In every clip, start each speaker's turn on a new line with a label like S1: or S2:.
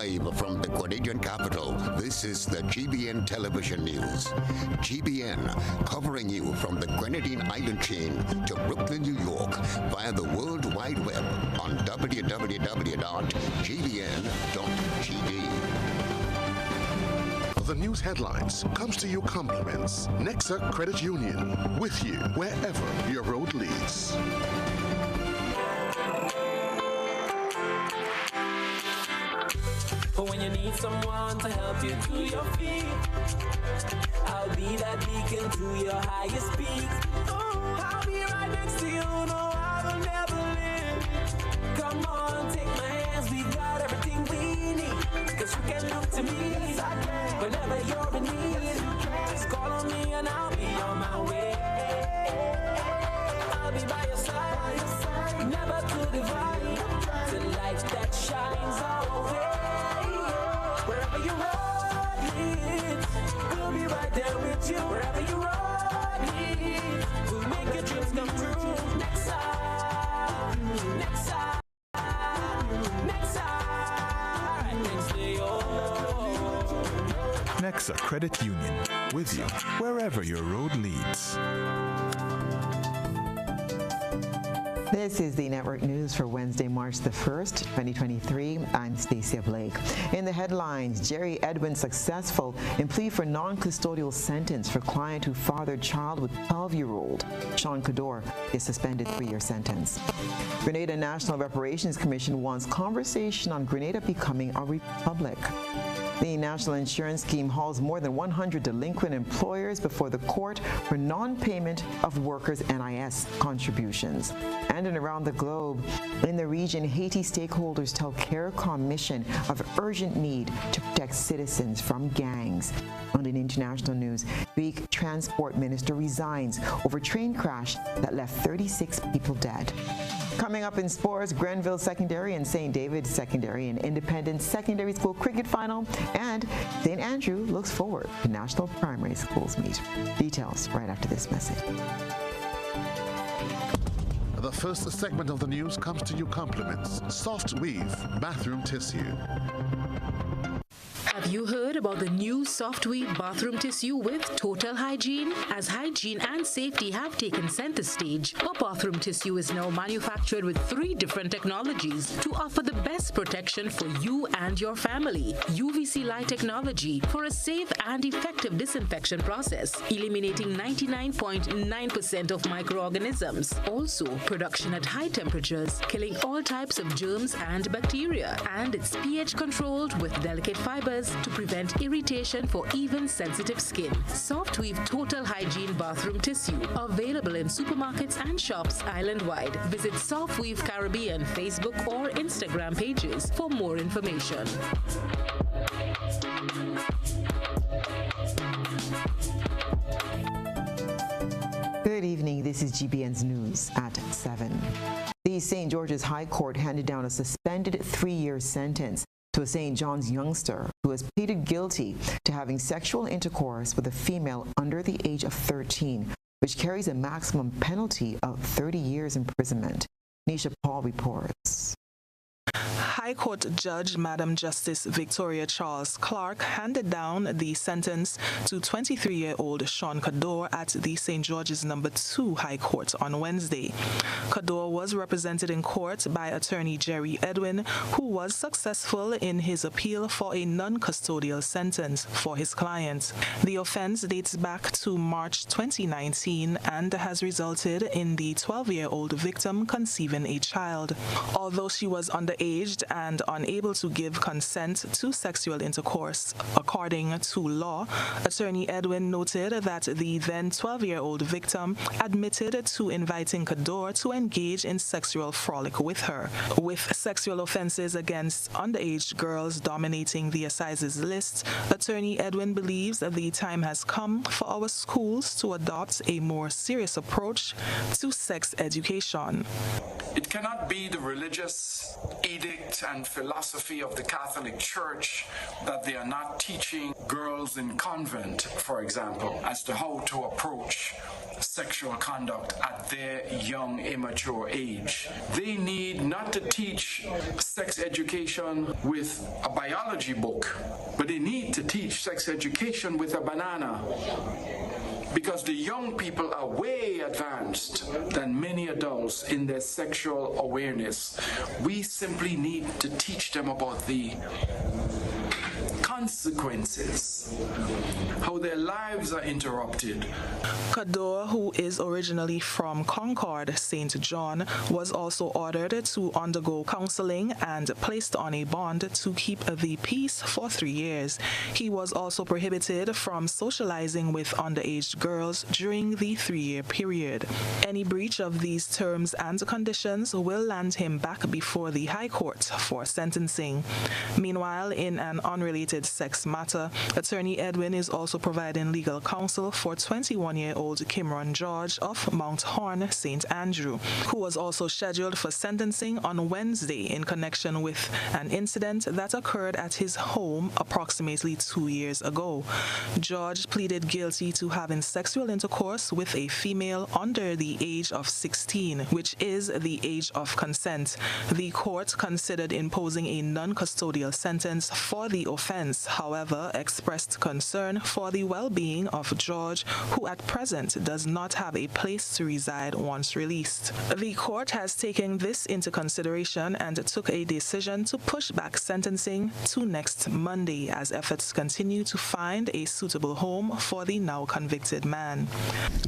S1: Live from the Canadian capital, this is the GBN television news. GBN, covering you from the Grenadine Island chain to Brooklyn, New York, via the World Wide Web on www.gbn.tv.
S2: The news headlines comes to you compliments Nexa Credit Union, with you wherever your road leads.
S3: But when you need someone to help you to your feet, I'll be that beacon to your highest peak. Oh, I'll be right next to you, no, I will never leave. Come on, take my hands, we got everything we need. Cause you can look to me whenever you're in need. Just call on me and I'll be on my way. I'll be by your side, never to divide. The light that shines our way. Wherever you road leads, we'll be right there with you. Wherever you road leads, we'll make your dreams come true. Next time, next time, next time, next day, oh.
S4: Nexa Credit Union, with you wherever your road leads.
S5: This is the Network News for Wednesday, March the 1st, 2023. I'm Stasia Blake. In the headlines, Jerry Edwin successful in plea for non-custodial sentence for client who fathered child with 12-year-old. Sean Cador is suspended 3-year sentence. Grenada National Reparations Commission wants conversation on Grenada becoming a republic. The National Insurance Scheme hauls more than 100 delinquent employers before the court for non-payment of workers' NIS contributions. And around the globe, in the region, Haiti stakeholders tell CARICOM mission of urgent need to protect citizens from gangs. And in international news, Greek transport minister resigns over train crash that left 36 people dead. Coming up in sports, Grenville Secondary and St. David's Secondary and Independent Secondary School cricket final, and St. Andrew looks forward to National Primary Schools meet. Details right after this message.
S2: The first segment of the news comes to you compliments Soft Weave Bathroom Tissue.
S6: Have you heard about the new Soft Weave bathroom tissue with total hygiene? As hygiene and safety have taken center stage, our bathroom tissue is now manufactured with 3 different technologies to offer the best protection for you and your family. UVC light technology for a safe and effective disinfection process, eliminating 99.9% of microorganisms. Also, production at high temperatures, killing all types of germs and bacteria. And it's pH controlled with delicate fibers to prevent irritation for even sensitive skin. Soft Weave Total Hygiene Bathroom Tissue, available in supermarkets and shops island-wide. Visit Soft Weave Caribbean Facebook or Instagram pages for more information.
S5: Good evening, this is GBN's News at 7. The St. George's High Court handed down a suspended 3-year sentence to a St. John's youngster who has pleaded guilty to having sexual intercourse with a female under the age of 13, which carries a maximum penalty of 30 years imprisonment. Nisha Paul reports.
S7: High Court Judge Madam Justice Victoria Charles Clark handed down the sentence to 23-year-old Sean Cador at the St. George's No. 2 High Court on Wednesday. Cador was represented in court by attorney Jerry Edwin, who was successful in his appeal for a non-custodial sentence for his client. The offense dates back to March 2019 and has resulted in the 12-year-old victim conceiving a child. Although she was underage and unable to give consent to sexual intercourse according to law, attorney Edwin noted that the then 12-year-old victim admitted to inviting Cador to engage in sexual frolic with her. With sexual offenses against underage girls dominating the assize's list, attorney Edwin believes that the time has come for our schools to adopt a more serious approach to sex education.
S8: It cannot be the religious edict and philosophy of the Catholic Church that they are not teaching girls in convent, for example, as to how to approach sexual conduct at their young, immature age. They need not to teach sex education with a biology book, but they need to teach sex education with a banana. Because the young people are way advanced than many adults in their sexual awareness. We simply need to teach them about the consequences, how their lives are interrupted.
S7: Kador, who is originally from Concord, St. John, was also ordered to undergo counseling and placed on a bond to keep the peace for 3 years. He was also prohibited from socializing with underage girls during the 3-year period. Any breach of these terms and conditions will land him back before the High Court for sentencing. Meanwhile, in an unrelated sex matter, Attorney Edwin is also providing legal counsel for 21-year-old Cameron George of Mount Horn, St. Andrew, who was also scheduled for sentencing on Wednesday in connection with an incident that occurred at his home approximately 2 years ago. George pleaded guilty to having sexual intercourse with a female under the age of 16, which is the age of consent. The court considered imposing a non-custodial sentence for the offense, however, expressed concern for the well-being of George, who at present does not have a place to reside once released. The court has taken this into consideration and took a decision to push back sentencing to next Monday as efforts continue to find a suitable home for the now convicted man.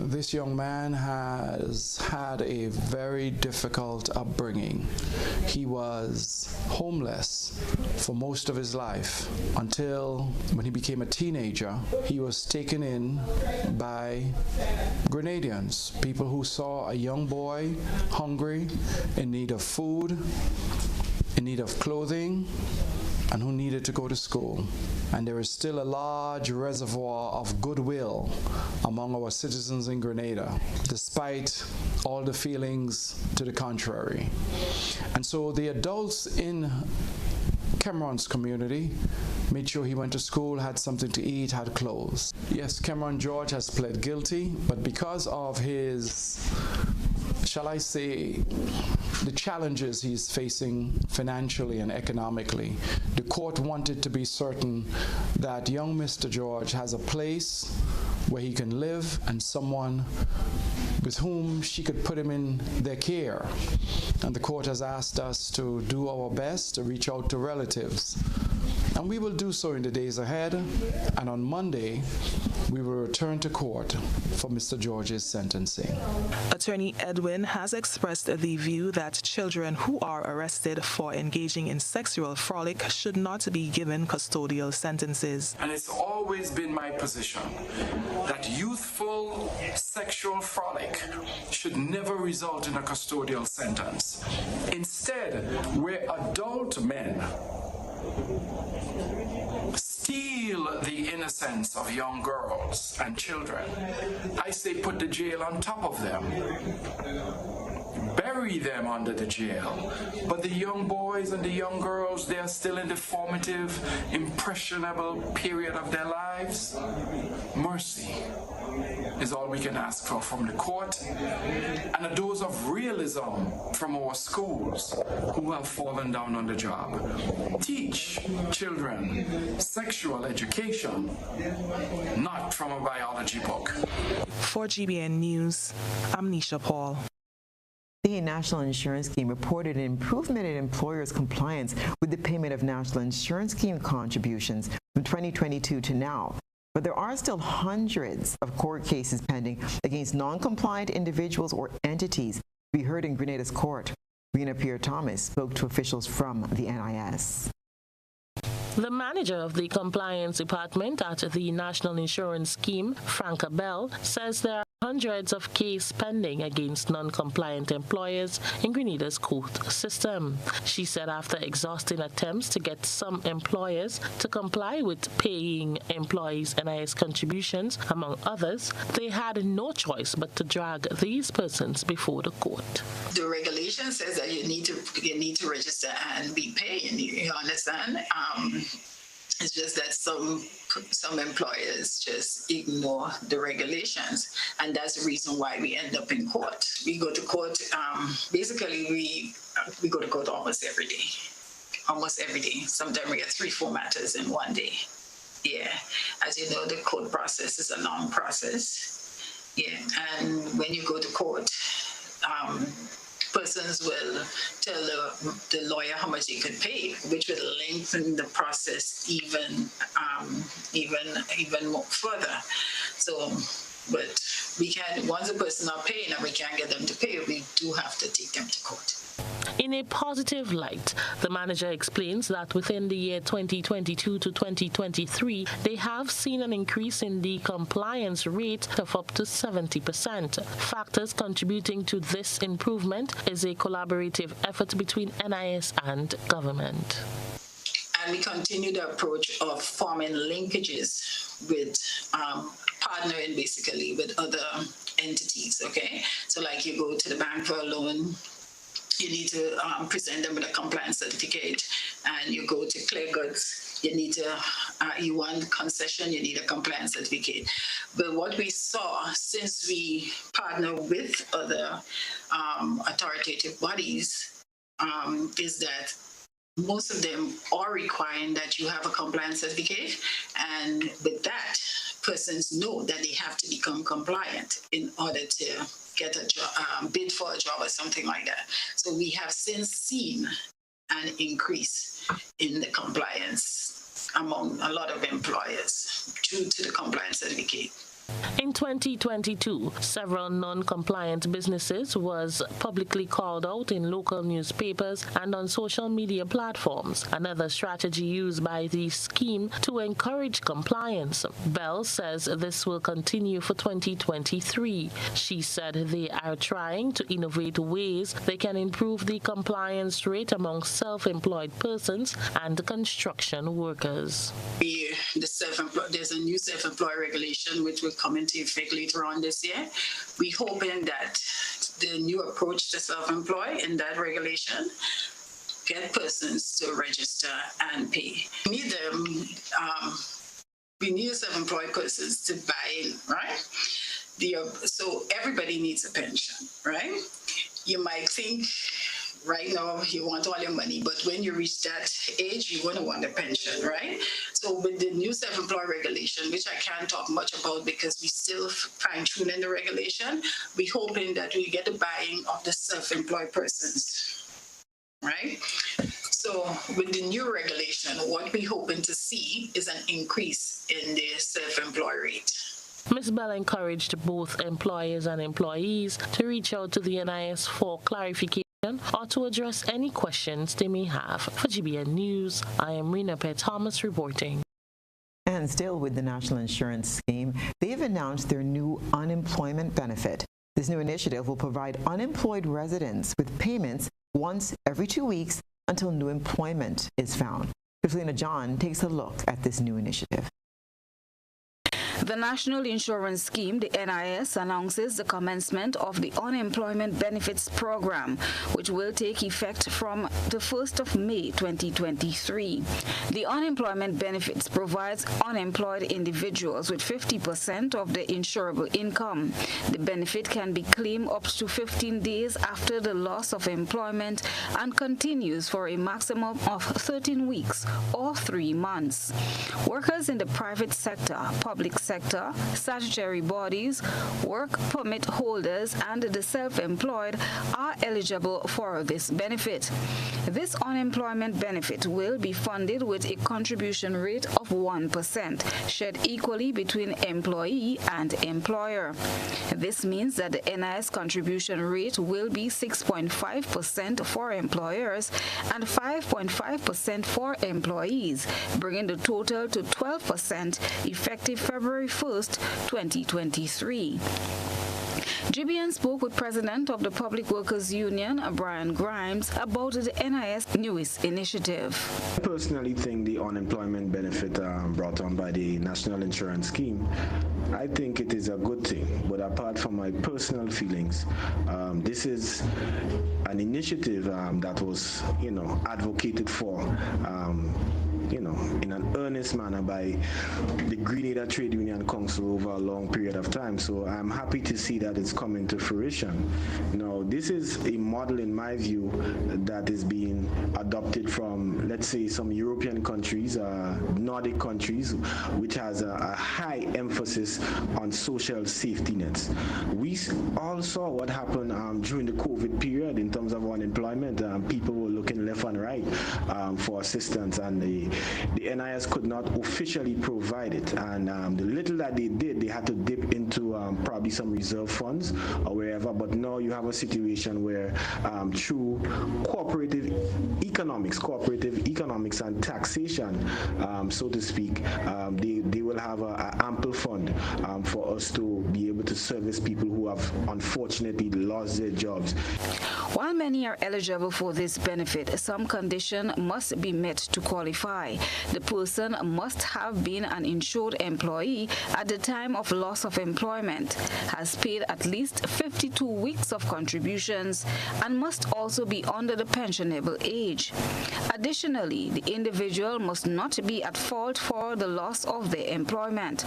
S9: This young man has had a very difficult upbringing. He was homeless for most of his life until when he became a teenager. He was taken in by Grenadians, people who saw a young boy hungry, in need of food, in need of clothing, and who needed to go to school. And there is still a large reservoir of goodwill among our citizens in Grenada, despite all the feelings to the contrary. And so the adults in Cameron's community made sure he went to school, had something to eat, had clothes. Yes, Cameron George has pled guilty, but because of his, shall I say, the challenges he's facing financially and economically, the court wanted to be certain that young Mr. George has a place where he can live and someone with whom she could put him in their care. And the court has asked us to do our best to reach out to relatives. And we will do so in the days ahead. And on Monday, we will return to court for Mr. George's sentencing.
S7: Attorney Edwin has expressed the view that children who are arrested for engaging in sexual frolic should not be given custodial sentences.
S8: And it's always been my position that youthful sexual frolic should never result in a custodial sentence. Instead, where adult men steal the innocence of young girls and children, I say put the jail on top of them. Bury them under the jail. But the young boys and the young girls, they are still in the formative, impressionable period of their lives. Mercy is all we can ask for from the court, and a dose of realism from our schools who have fallen down on the job. Teach children sexual education, not from a biology book.
S7: For GBN News, I'm Nisha Paul.
S5: The National Insurance Scheme reported an improvement in employers' compliance with the payment of National Insurance Scheme contributions from 2022 to now. But there are still hundreds of court cases pending against non-compliant individuals or entities to be heard in Grenada's court. Rena Pierre-Thomas spoke to officials from the NIS.
S10: The manager of the compliance department at the National Insurance Scheme, Franca Bell, says there are hundreds of cases pending against non-compliant employers in Grenada's court system. She said after exhausting attempts to get some employers to comply with paying employees NIS contributions, among others, they had no choice but to drag these persons before the court.
S11: The regulation says that you need to register and be paying. You understand? It's just that some employers just ignore the regulations, and that's the reason why we end up in court. We go to court. Basically, we go to court almost every day. Sometimes we get 3-4 matters in one day. Yeah, as you know, the court process is a long process. Yeah, and when you go to court, persons will tell the lawyer how much they could pay, which will lengthen the process even more further. So, but we can, once a person not paying and we can't get them to pay, we do have to take them to court.
S10: In a positive light, the manager explains that within the year 2022 to 2023, they have seen an increase in the compliance rate of up to 70%. Factors contributing to this improvement is a collaborative effort between NIS and government.
S11: And we continue the approach of forming linkages with partnering basically with other entities, okay? So like you go to the bank for a loan, you need to present them with a compliance certificate, and you go to clear goods, you want concession, you need a compliance certificate. But what we saw, since we partner with other authoritative bodies, is that most of them are requiring that you have a compliance certificate, and with that, persons know that they have to become compliant in order to get a job, bid for a job or something like that. So we have since seen an increase in the compliance among a lot of employers due to the compliance certificate.
S10: In 2022, several non-compliant businesses was publicly called out in local newspapers and on social media platforms, another strategy used by the scheme to encourage compliance. Bell says this will continue for 2023. She said they are trying to innovate ways they can improve the compliance rate among self-employed persons and construction workers.
S11: There's a new self-employed regulation which will come into effect later on this year. We're hoping that the new approach to self-employed in that regulation get persons to register and pay. We need self-employed persons to buy in, right? So everybody needs a pension, right? You might think right now you want all your money, but when you reach that age, you're going to want a pension, right? So with the new self-employed regulation, which I can't talk much about because we still fine-tuning the regulation, we're hoping that we get the buy-in of the self-employed persons, right? So with the new regulation, what we're hoping to see is an increase in the self-employed rate.
S10: Ms. Bell encouraged both employers and employees to reach out to the NIS for clarification or to address any questions they may have. For GBN News, I am Rena P. Thomas reporting.
S5: And still with the National Insurance Scheme, they've announced their new unemployment benefit. This new initiative will provide unemployed residents with payments once every 2 weeks until new employment is found. Christina John takes a look at this new initiative.
S12: The National Insurance Scheme, the NIS, announces the commencement of the Unemployment Benefits Program, which will take effect from the 1st of May 2023. The unemployment benefits provides unemployed individuals with 50% of their insurable income. The benefit can be claimed up to 15 days after the loss of employment and continues for a maximum of 13 weeks or 3 months. Workers in the private sector, public sector, statutory bodies, work permit holders, and the self-employed are eligible for this benefit. This unemployment benefit will be funded with a contribution rate of 1%, shared equally between employee and employer. This means that the NIS contribution rate will be 6.5% for employers and 5.5% for employees, bringing the total to 12% effective February 1st, 2023. GBN spoke with President of the Public Workers Union, Brian Grimes, about the NIS newest initiative.
S13: I personally think the unemployment benefit brought on by the National Insurance Scheme, I think it is a good thing. But apart from my personal feelings, this is an initiative that was, advocated for, in an earnest manner by the Grenada Trade Union Council over a long period of time. So I'm happy to see that it's coming to fruition. This is a model, in my view, that is being adopted from, let's say, some European countries, Nordic countries, which has a high emphasis on social safety nets. We all saw what happened during the COVID period in terms of unemployment. People were looking left and right for assistance, and the NIS could not officially provide it. And the little that they did, they had to dip into probably some reserve funds or wherever. But now you have a situation where through cooperative economics and taxation, so to speak, they will have an ample fund for us to be able to service people who have unfortunately lost their jobs.
S12: While many are eligible for this benefit, some condition must be met to qualify. The person must have been an insured employee at the time of loss of employment, has paid at least 52 weeks of contributions, and must also be under the pensionable age. Additionally, the individual must not be at fault for the loss of their employment.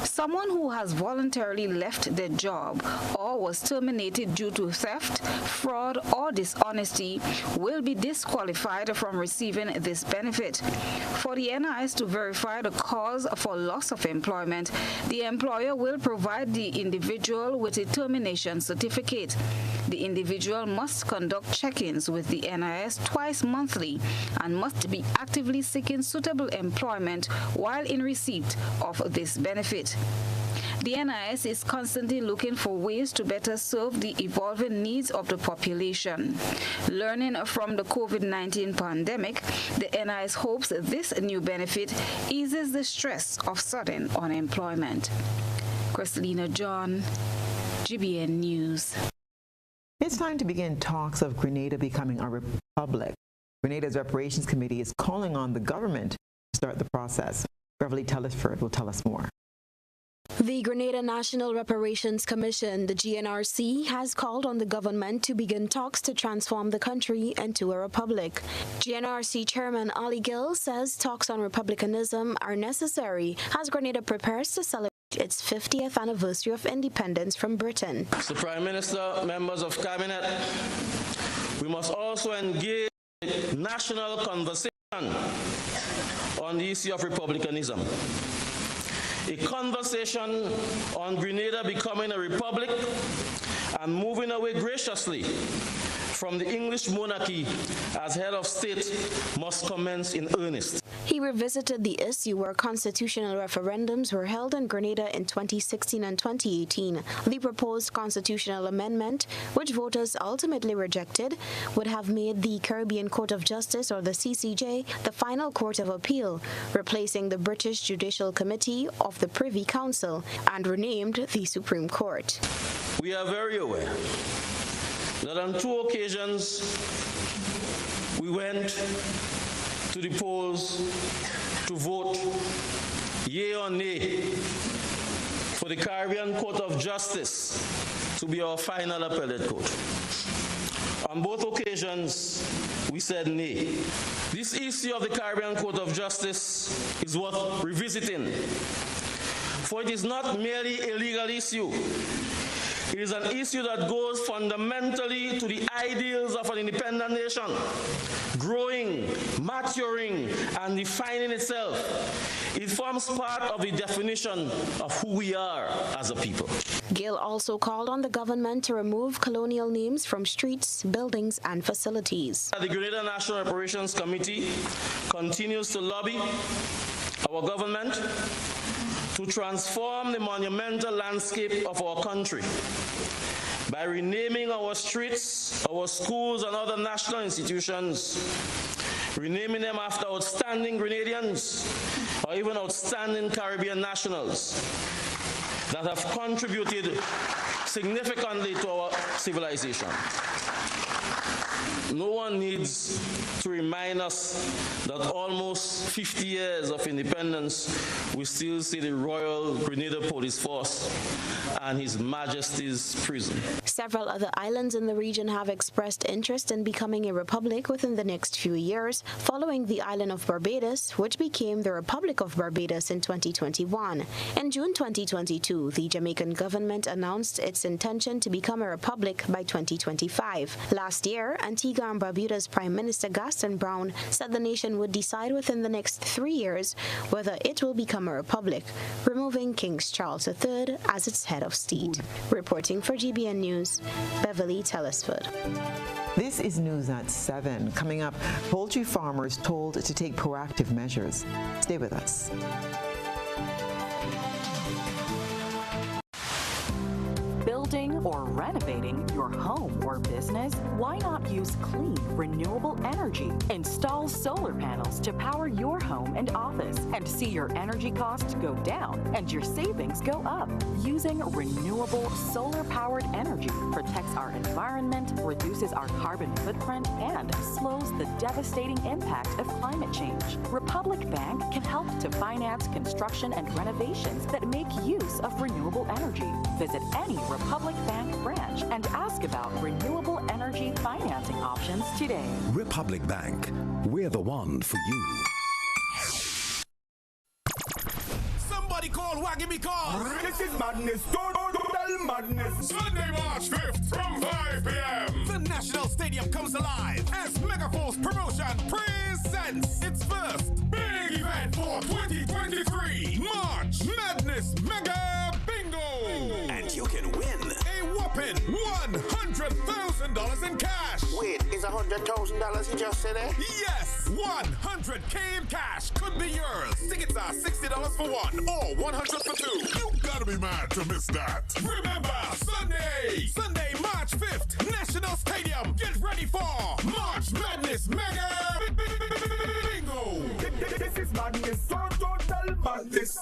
S12: Someone who has voluntarily left their job or was terminated due to theft, fraud, or dishonesty will be disqualified from receiving this benefit. For the NIS to verify the cause for loss of employment, the employer will provide the individual with a termination certificate. The individual must conduct check-ins with the NIS twice monthly and must be actively seeking suitable employment while in receipt of this benefit. The NIS is constantly looking for ways to better serve the evolving needs of the population. Learning from the COVID-19 pandemic, the NIS hopes this new benefit eases the stress of sudden unemployment. Christelina John, GBN News.
S5: It's time to begin talks of Grenada becoming a republic. Grenada's Reparations Committee is calling on the government to start the process. Beverly Tellisford will tell us more.
S14: The Grenada National Reparations Commission, the GNRC, has called on the government to begin talks to transform the country into a republic. GNRC Chairman Ali Gill says talks on republicanism are necessary as Grenada prepares to celebrate its 50th anniversary of independence from Britain.
S15: Mr. Prime Minister, members of Cabinet, we must also engage in national conversation on the issue of republicanism. A conversation on Grenada becoming a republic and moving away graciously from the English monarchy as head of state must commence in earnest.
S14: He revisited the issue where constitutional referendums were held in Grenada in 2016 and 2018. The proposed constitutional amendment, which voters ultimately rejected, would have made the Caribbean Court of Justice, or the CCJ, the final court of appeal, replacing the British Judicial Committee of the Privy Council, and renamed the Supreme Court.
S15: We are very aware that on 2 occasions we went to the polls to vote yea or nay for the Caribbean Court of Justice to be our final appellate court. On both occasions, we said nay. This issue of the Caribbean Court of Justice is worth revisiting, for it is not merely a legal issue. It is an issue that goes fundamentally to the ideals of an independent nation, growing, maturing, and defining itself. It forms part of the definition of who we are as a people.
S14: Gill also called on the government to remove colonial names from streets, buildings, and facilities.
S15: The Grenada National Reparations Committee continues to lobby our government to transform the monumental landscape of our country by renaming our streets, our schools, and other national institutions, renaming them after outstanding Grenadians or even outstanding Caribbean nationals. that have contributed significantly to our civilization. No one needs to remind us that almost 50 years of independence, we still see the Royal Grenada Police Force and His Majesty's prison.
S14: Several other islands in the region have expressed interest in becoming a republic within the next few years, following the island of Barbados, which became the Republic of Barbados in 2021. In June 2022, the Jamaican government announced its intention to become a republic by 2025. Last year, Antigua and Barbuda's Prime Minister Gaston Brown said the nation would decide within the next 3 years whether it will become a republic, removing King Charles III as its head of state. Reporting for GBN News, Beverly Telesford.
S5: This is news at 7. Coming up, poultry farmers told to take proactive measures. Stay with us.
S16: Building or renovating your home or business? Why not use clean, renewable energy? Install solar panels to power your home and office and see your energy costs go down and your savings go up. Using renewable solar-powered energy protects our environment, reduces our carbon footprint, and slows the devastating impact of climate change. Republic Bank can help to finance construction and renovations that make use of renewable energy. Visit any Republic Bank branch and ask about renewable energy financing options today.
S17: Republic Bank, we're the one for you.
S18: Somebody call Waggy because this is madness, total madness. Sunday, March 5th from 5 p.m. The National Stadium comes alive as Megaforce Promotion presents its first big event for 2023. March Madness Mega Bingo.
S17: And you can win
S18: a whopping $100,000 in cash.
S19: Wait, is $100,000 you just said it?
S18: Yes, $100K in cash could be yours. Tickets are $60 for one or $100 for two. You gotta be mad to miss that. Remember, Sunday, March 5th, National Stadium. Get ready for March Madness Mega Bingo. This is madness, total madness.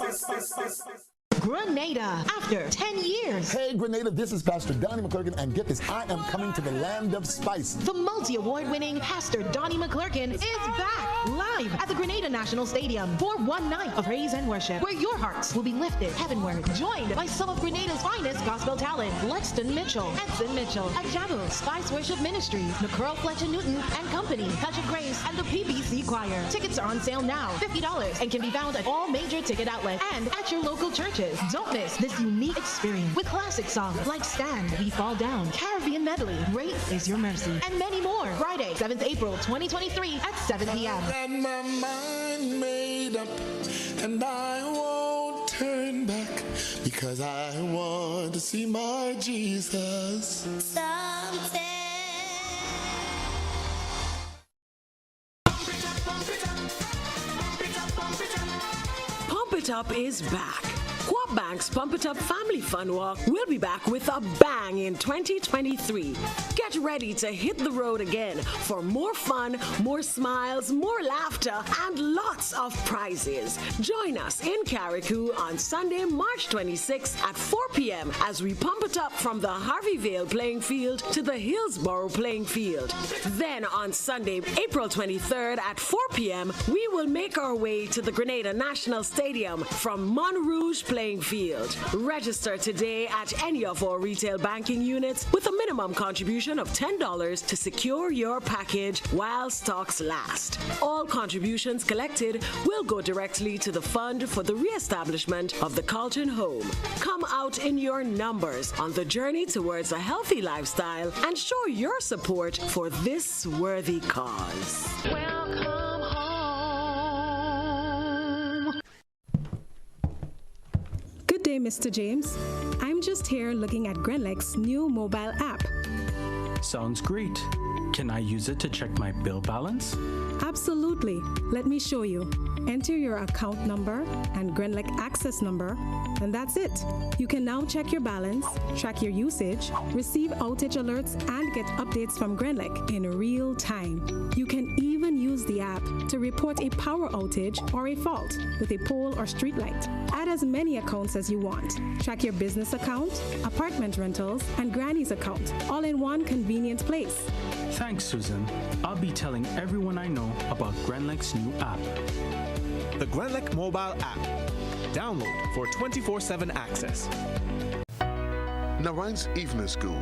S20: Grenada, after 10 years.
S21: Hey, Grenada, this is Pastor Donnie McClurkin, and get this, I am coming to the land of spice.
S20: The multi-award-winning Pastor Donnie McClurkin is back live at the Grenada National Stadium for one night of praise and worship, where your hearts will be lifted heavenward, joined by some of Grenada's finest gospel talent, Lexton Mitchell, Edson Mitchell, Ajabo, Spice Worship Ministries, Nicole Fletcher Newton and Company, Patrick Grace, and the PBC Choir. Tickets are on sale now, $50, and can be found at all major ticket outlets and at your local churches. Don't miss this unique experience with classic songs like Stand, We Fall Down, Caribbean Medley, Great Is Your Mercy, and many more. Friday, 7th April 2023 at 7 p.m.
S22: I got my mind made up and I won't turn back because I want to see my Jesus someday.
S23: Pump It Up is back. Co-op Bank's Pump It Up Family Fun Walk will be back with a bang in 2023. Get ready to hit the road again for more fun, more smiles, more laughter, and lots of prizes. Join us in Carriacou on Sunday, March 26th at 4 p.m. as we pump it up from the Harveyvale playing field to the Hillsborough playing field. Then on Sunday, April 23rd at 4 p.m., we will make our way to the Grenada National Stadium from Montrouge playing field. Register today at any of our retail banking units with a minimum contribution of $10 to secure your package while stocks last. All contributions collected will go directly to the fund for the re-establishment of the Carlton Home. Come out in your numbers on the journey towards a healthy lifestyle and show your support for this worthy cause.
S20: Welcome home.
S24: Good day, Mr. James. I'm just here looking at Grenlec's new mobile app.
S25: Sounds great. Can I use it to check my bill balance?
S24: Absolutely. Let me show you. Enter your account number and Grenlec access number, and that's it. You can now check your balance, track your usage, receive outage alerts, and get updates from Grenlec in real time. You can even use the app to report a power outage or a fault with a pole or street light. Add as many accounts as you want. Track your business account, apartment rentals, and Granny's account, all in one convenient place.
S1: Thanks, Susan. I'll be telling everyone I know about Grenlec's new app.
S2: The Grenlec mobile app. Download for 24/7 access.
S3: Narayan's Evening School,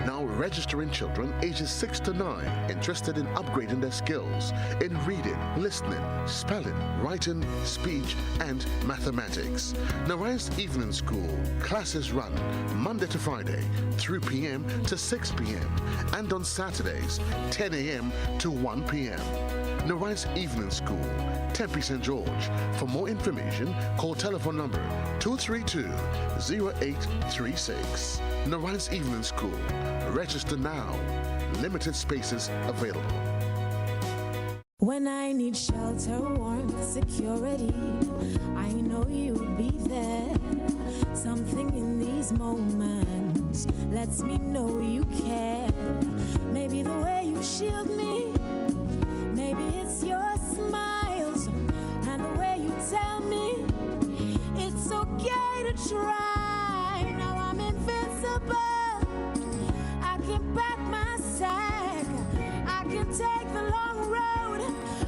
S3: now registering children ages 6 to 9 interested in upgrading their skills in reading, listening, spelling, writing, speech, and mathematics. Narayan's Evening School classes run Monday to Friday, 3 p.m. to 6 p.m. and on Saturdays, 10 a.m. to 1 p.m. Narayan's Evening School, Tempe St. George. For more information, call telephone number 232-0836. Narayan's Evening School. Register now. Limited spaces available.
S4: When I need shelter, warmth, security, I know you'll be there. Something in these moments lets me know you care. Maybe the way you shield me, maybe it's your smiles and the way you tell me it's okay to try. Now I'm invincible. I can pack my sack. I can take the long road,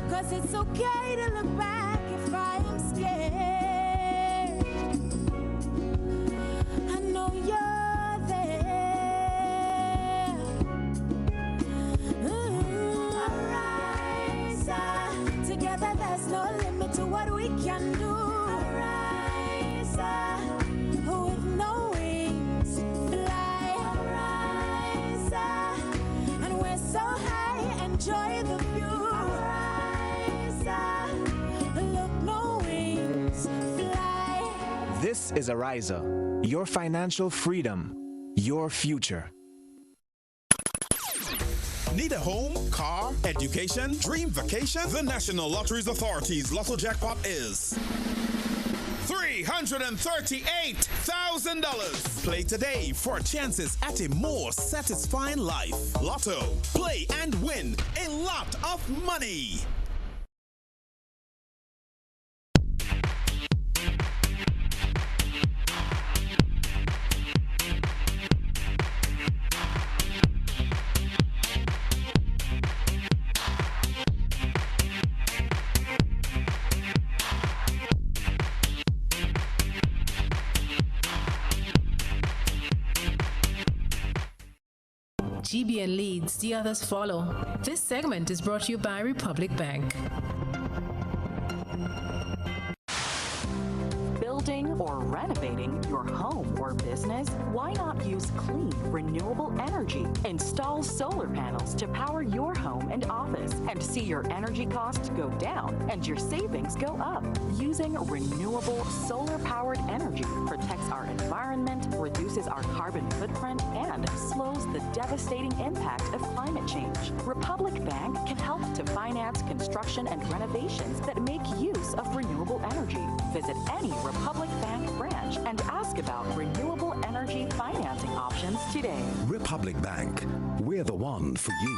S4: 'cause it's okay to look back if I am scared. I know you're there. Arise, together there's no limit to what we can do. Arise, with no wings, fly. Arise, and we're so high, enjoy the view. Arise, look, no wings, fly.
S2: This is Ariza, your financial freedom, your future.
S18: Need a home, car, education, dream vacation? The National Lotteries Authority's Lotto Jackpot is $338,000. Play today for chances at a more satisfying life. Lotto. Play and win a lot of money.
S6: GBN leads, the others follow. This segment is brought to you by Republic Bank.
S16: Building or renovating your home or business? Why not use clean, renewable energy? Install solar panels to power your home and office and see your energy costs go down and your savings go up. Using renewable solar-powered energy protects our environment, reduces our carbon footprint, and slows the devastating impact of climate change. Republic Bank can help to finance construction and renovations that make use of renewable energy. Visit any Republic Bank branch and ask about renewable energy financing options today.
S17: Republic Bank, we're the one for you.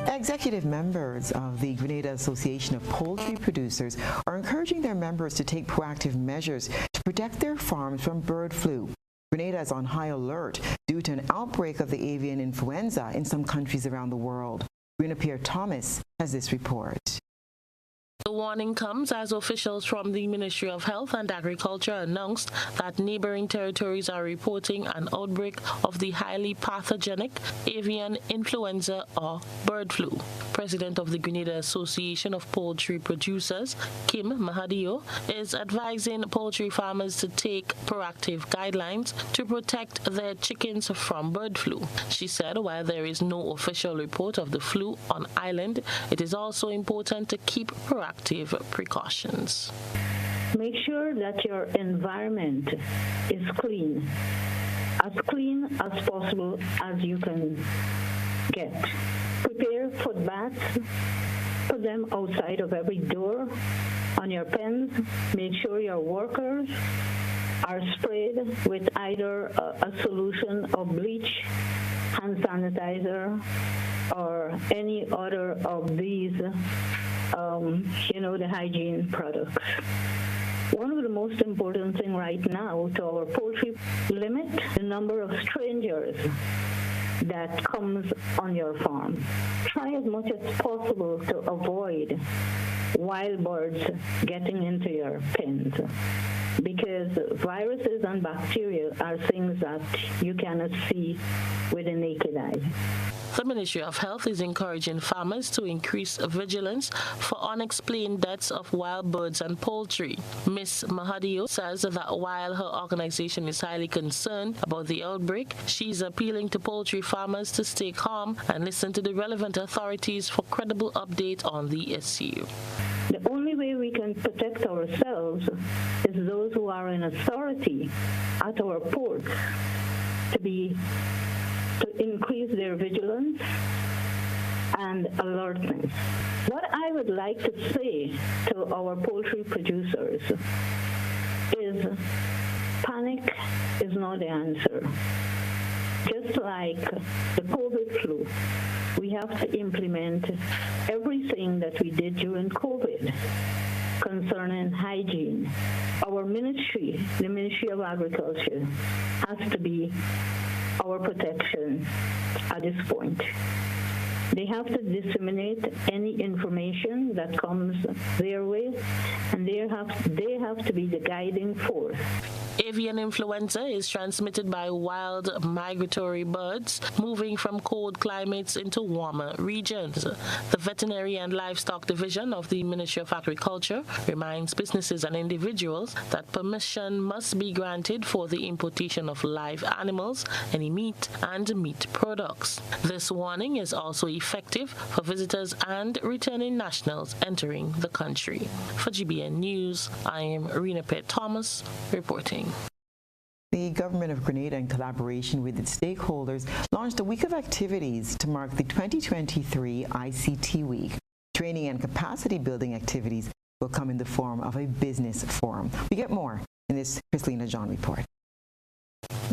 S5: Executive members of the Grenada Association of Poultry Producers are encouraging their members to take proactive measures to protect their farms from bird flu. Grenada is on high alert due to an outbreak of the avian influenza in some countries around the world. Rena Pierre-Thomas has this report.
S10: The warning comes as officials from the Ministry of Health and Agriculture announced that neighboring territories are reporting an outbreak of the highly pathogenic avian influenza or bird flu. President of the Grenada Association of Poultry Producers, Kim Mahadio, is advising poultry farmers to take proactive guidelines to protect their chickens from bird flu. She said while there is no official report of the flu on island, it is also important to keep proactive precautions.
S25: Make sure that your environment is clean as possible as you can get. Prepare foot baths. Put them outside of every door, on your pens. Make sure your workers are sprayed with either a solution of bleach, hand sanitizer, or any other of these, the hygiene products. One of the most important things right now to our poultry, limit the number of strangers that comes on your farm. Try as much as possible to avoid wild birds getting into your pens, because viruses and bacteria are things that you cannot see with the naked eye.
S10: The Ministry of Health is encouraging farmers to increase vigilance for unexplained deaths of wild birds and poultry. Ms. Mahadio says that while her organization is highly concerned about the outbreak, she is appealing to poultry farmers to stay calm and listen to the relevant authorities for credible update on the issue.
S25: The only way we can protect ourselves is those who are in authority at our ports to increase their vigilance and alertness. What I would like to say to our poultry producers is panic is not the answer. Just like the COVID flu, we have to implement everything that we did during COVID concerning hygiene. Our ministry, the Ministry of Agriculture, has to be our protection at this point. They have to disseminate any information that comes their way, and they have to be the guiding force.
S10: Avian influenza is transmitted by wild migratory birds moving from cold climates into warmer regions. The Veterinary and Livestock Division of the Ministry of Agriculture reminds businesses and individuals that permission must be granted for the importation of live animals, any meat, and meat products. This warning is also effective for visitors and returning nationals entering the country. For GBN News, I am Rena Pitt Thomas reporting.
S5: The government of Grenada, in collaboration with its stakeholders, launched a week of activities to mark the 2023 ICT Week. Training and capacity building activities will come in the form of a business forum. We get more in this Chrislina John report.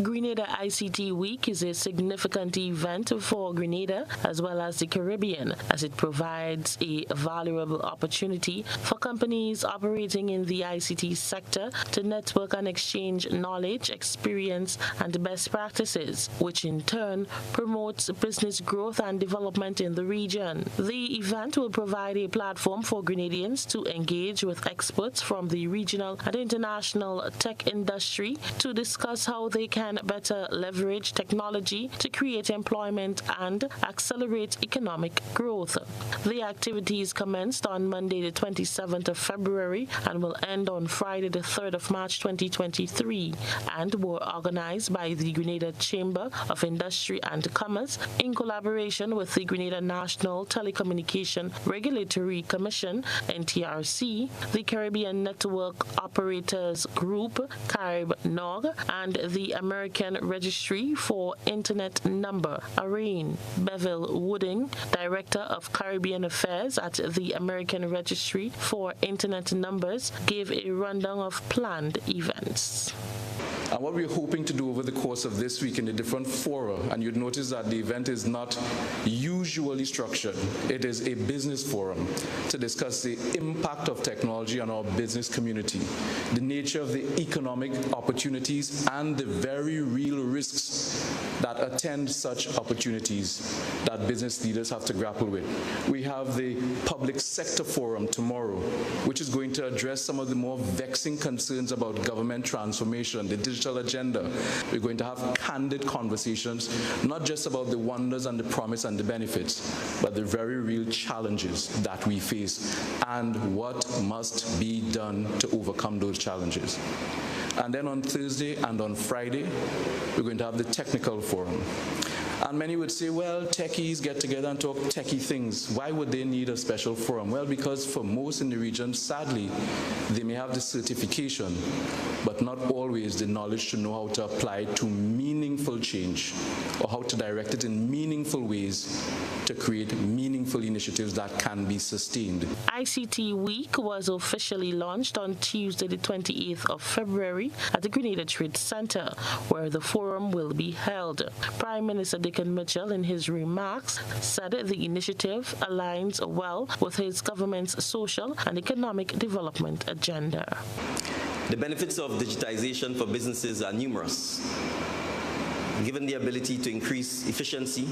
S10: Grenada ICT Week is a significant event for Grenada as well as the Caribbean, as it provides a valuable opportunity for companies operating in the ICT sector to network and exchange knowledge, experience, and best practices, which in turn promotes business growth and development in the region. The event will provide a platform for Grenadians to engage with experts from the regional and international tech industry to discuss how they can better leverage technology to create employment and accelerate economic growth. The activities commenced on Monday the 27th of February and will end on Friday the 3rd of March 2023 and were organized by the Grenada Chamber of Industry and Commerce in collaboration with the Grenada National Telecommunication Regulatory Commission, NTRC, the Caribbean Network Operators Group, CARIB-NOG, and the American Registry for Internet Number, ARAIN. Bevel Wooding, Director of Caribbean Affairs at the American Registry for Internet Numbers, gave a rundown of planned events.
S7: And what we're hoping to do over the course of this week in the different fora, and you'd notice that the event is not usually structured. It is a business forum to discuss the impact of technology on our business community, the nature of the economic opportunities, and the very real risks that attend such opportunities that business leaders have to grapple with. We have the public sector forum tomorrow, which is going to address some of the more vexing concerns about government transformation, the digital agenda. We're going to have candid conversations, not just about the wonders and the promise and the benefits, but the very real challenges that we face and what must be done to overcome those challenges. And then on Thursday and on Friday, we're going to have the technical forum. And many would say, well, techies get together and talk techie things. Why would they need a special forum? Well, because for most in the region, sadly, they may have the certification, but not always the knowledge to know how to apply to meaningful change or how to direct it in meaningful ways to create meaningful initiatives that can be sustained.
S10: ICT Week was officially launched on Tuesday, the 28th of February at the Grenada Trade Center, where the forum will be held. Prime Minister Dickon Mitchell, in his remarks, said the initiative aligns well with his government's social and economic development agenda.
S8: The benefits of digitization for businesses are numerous. Given the ability to increase efficiency,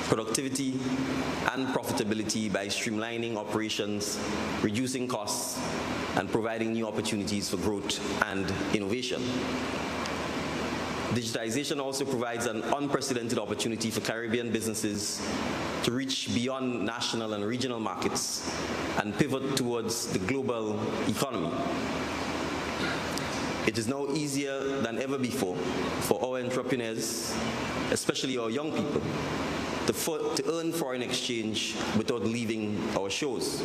S8: productivity, and profitability by streamlining operations, reducing costs, and providing new opportunities for growth and innovation. Digitization also provides an unprecedented opportunity for Caribbean businesses to reach beyond national and regional markets and pivot towards the global economy. It is now easier than ever before for our entrepreneurs, especially our young people, to earn foreign exchange without leaving our shores.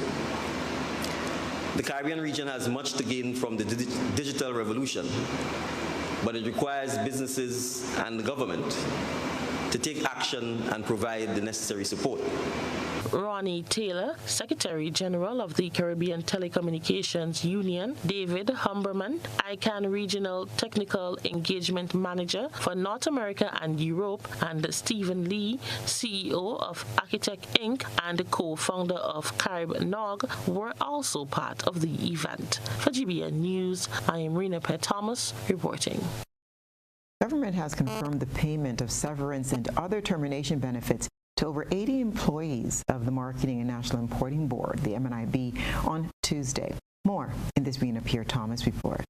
S8: The Caribbean region has much to gain from the digital revolution, but it requires businesses and the government to take action and provide the necessary support.
S10: Ronnie Taylor, Secretary General of the Caribbean Telecommunications Union, David Humberman, ICANN Regional Technical Engagement Manager for North America and Europe, and Stephen Lee, CEO of Architect Inc. and co-founder of CaribNog, were also part of the event. For GBN News, I am Rena Pett Thomas reporting.
S5: Government has confirmed the payment of severance and other termination benefits to over 80 employees of the Marketing and National Importing Board, the MNIB, on Tuesday. More in this Rena Pierre Thomas report.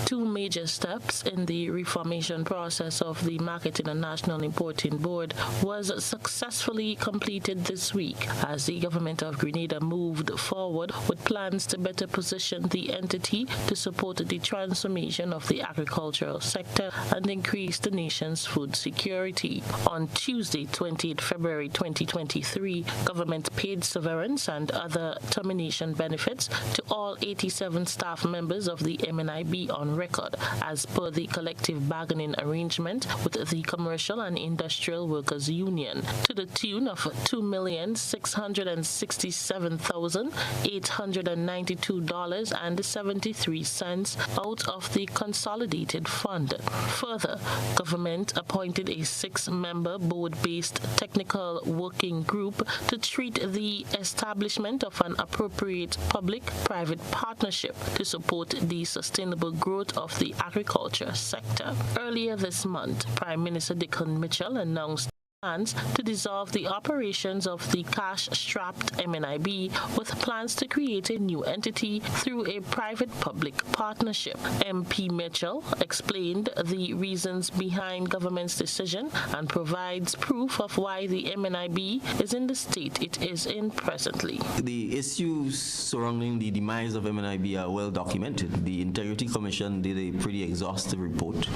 S10: Two major steps in the reformation process of the Marketing and National Importing Board was successfully completed this week as the government of Grenada moved forward with plans to better position the entity to support the transformation of the agricultural sector and increase the nation's food security. On Tuesday, 28 February 2023, government paid severance and other termination benefits to all 87 staff members of the MNIB on record, as per the collective bargaining arrangement with the Commercial and Industrial Workers Union, to the tune of $2,667,892.73 out of the consolidated fund. Further, government appointed a 6-member board-based technical working group to treat the establishment of an appropriate public-private partnership to support the sustainable growth of the agriculture sector. Earlier this month, Prime Minister Dickon Mitchell announced plans to dissolve the operations of the cash-strapped MNIB with plans to create a new entity through a private-public partnership. MP Mitchell explained the reasons behind government's decision and provides proof of why the MNIB is in the state it is in presently.
S8: The issues surrounding the demise of MNIB are well documented. The Integrity Commission did a pretty exhaustive report,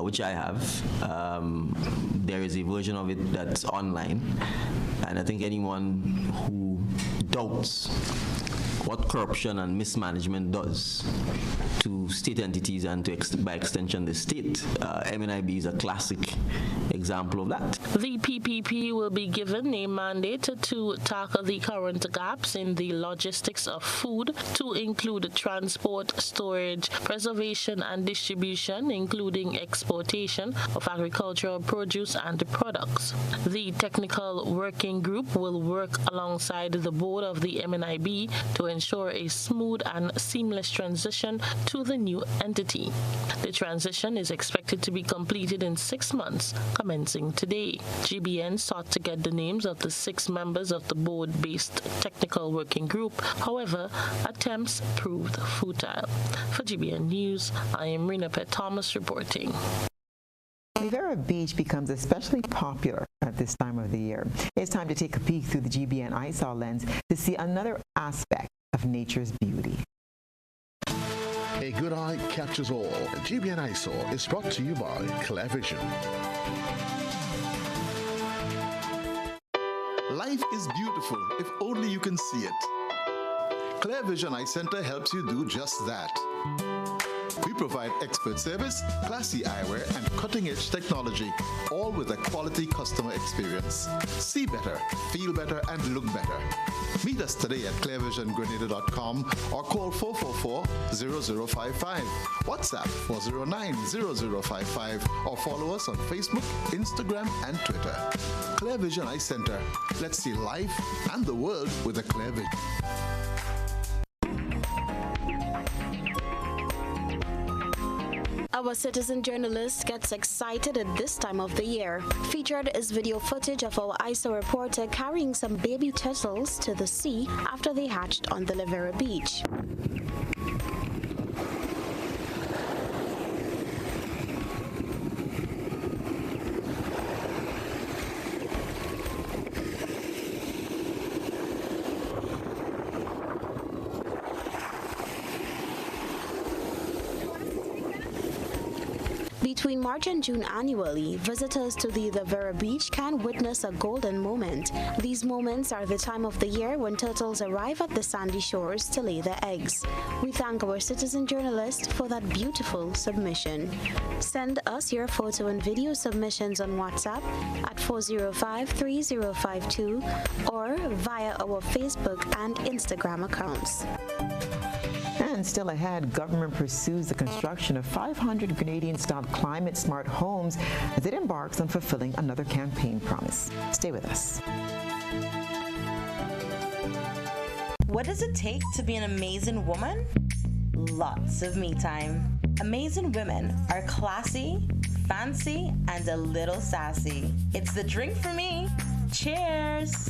S8: which I have. There is a version of it that's online, and I think anyone who doubts what corruption and mismanagement does to state entities and by extension the state, MNIB is a classic example of that.
S10: The PPP will be given a mandate to tackle the current gaps in the logistics of food, to include transport, storage, preservation and distribution, including exportation of agricultural produce and products. The technical working group will work alongside the board of the MNIB to ensure a smooth and seamless transition to the new entity. The transition is expected to be completed in 6 months, commencing today. GBN sought to get the names of the 6 members of the board-based technical working group. However, attempts proved futile. For GBN News, I am Rena Pett Thomas reporting.
S5: Rivera Beach becomes especially popular at this time of the year. It's time to take a peek through the GBN ISAW lens to see another aspect of nature's beauty.
S3: A good eye captures all. GBN ISAW is brought to you by Claire Vision.
S9: Life is beautiful if only you can see it. Clear Vision Eye Center helps you do just that. We provide expert service, classy eyewear, and cutting-edge technology, all with a quality customer experience. See better, feel better, and look better. Meet us today at clearvisiongrenada.com or call 444-0055, WhatsApp 409-0055, or follow us on Facebook, Instagram, and Twitter. Clear Vision Eye Center. Let's see life and the world with a clear vision.
S14: Our citizen journalist gets excited at this time of the year. Featured is video footage of our ISO reporter carrying some baby turtles to the sea after they hatched on the Rivera beach. Between March and June annually, visitors to the Rivera Beach can witness a golden moment. These moments are the time of the year when turtles arrive at the sandy shores to lay their eggs. We thank our citizen journalist for that beautiful submission. Send us your photo and video submissions on WhatsApp at 405-3052 or via our Facebook and Instagram accounts.
S5: And still ahead, government pursues the construction of 500 Grenadian-style climate-smart homes as it embarks on fulfilling another campaign promise. Stay with us.
S11: What does it take to be an amazing woman? Lots of me time. Amazing women are classy, fancy, and a little sassy. It's the drink for me. Cheers!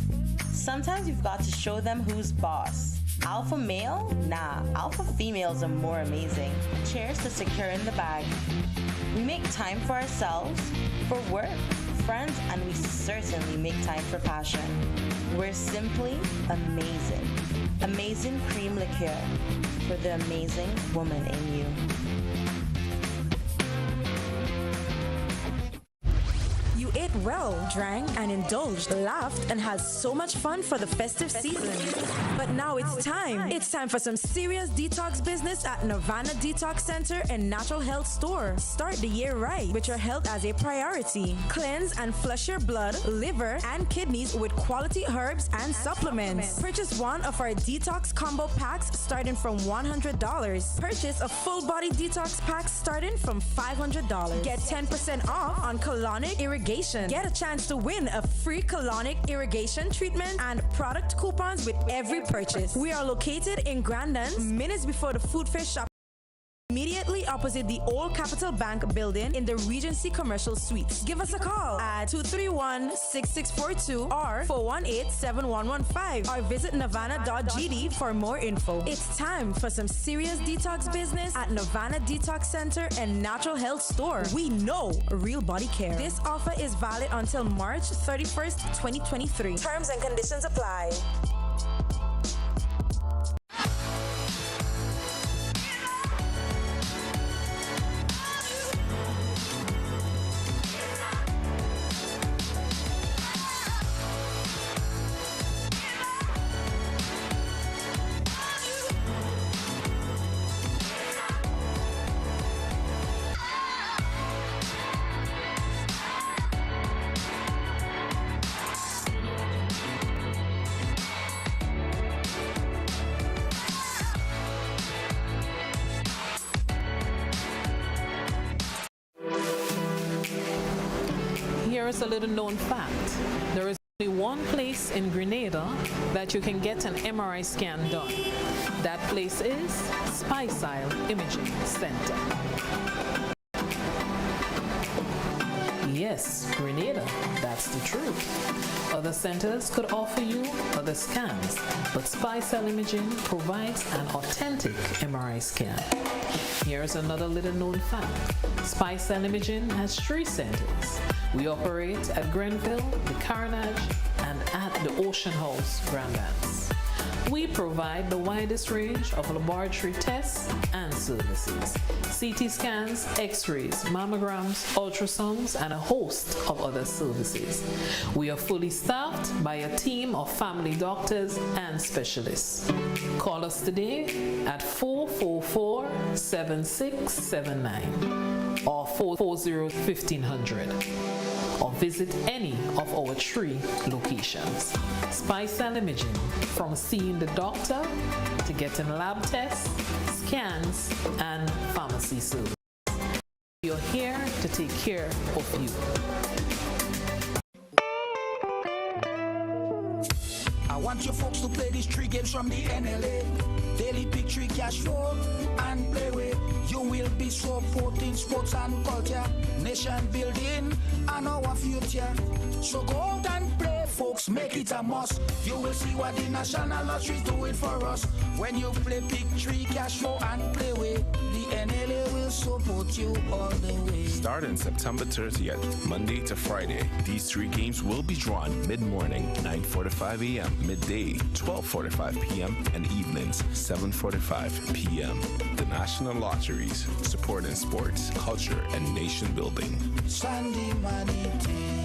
S11: Sometimes you've got to show them who's boss. Alpha male? Nah, alpha females are more amazing. Cheers to securing the bag. We make time for ourselves, for work, friends, and we certainly make time for passion. We're simply amazing. Amazing cream liqueur for the amazing woman in you.
S12: You ate well, drank and indulged, laughed and had so much fun for the festive season. But now it's time. It's time for some serious detox business at Nirvana Detox Center and Natural Health Store. Start the year right with your health as a priority. Cleanse and flush your blood, liver, and kidneys with quality herbs and supplements. Purchase one of our detox combo packs starting from $100. Purchase a full body detox pack starting from $500. Get 10% off on colonic irrigation. Get a chance to win a free colonic irrigation treatment and product coupons with every purchase. We are located in Grandin, minutes before the Food Fair shop. Immediately opposite the old Capital Bank building in the Regency Commercial Suites. Give us a call at 231-6642 or 418-7115 or visit nirvana.gd for more info. It's time for some serious detox business at Nirvana Detox Center and Natural Health Store. We know real body care. This offer is valid until March 31st, 2023. Terms and conditions apply.
S13: Here is a little known fact. There is only one place in Grenada that you can get an MRI scan done. That place is Stasia Imaging Center. Yes, Grenada, that's the truth. Other centers could offer you other scans, but Stasia Imaging provides an authentic MRI scan. Here's another little known fact. Stasia Imaging has 3 centers. We operate at Grenville, the Carnage, and at the Ocean House, Grand Anse. We provide the widest range of laboratory tests and services: CT scans, x-rays, mammograms, ultrasounds, and a host of other services. We are fully staffed by a team of family doctors and specialists. Call us today at 444-7679 or 440-1500, or visit any of our 3 locations. Spicel Imaging, from seeing the doctor to getting lab tests, scans, and pharmacy services. We are here to take care of you.
S15: I want you folks to play these 3 games from the NLA. Daily Pick 3 cash flow and play with. You will be supporting sports and culture, nation building, and our future. So go out and play, folks, make it a must. You will see what the National Lottery is doing for us. When you play Pick 3 cash flow and play with, the NLA will support you all the way.
S19: Starting September 30th, Monday to Friday, these 3 games will be drawn mid-morning, 9:45 a.m., midday, 12:45 p.m., and evenings, 7:45 p.m. The National Lotteries, supporting sports, culture, and nation building.
S15: Sunday money day.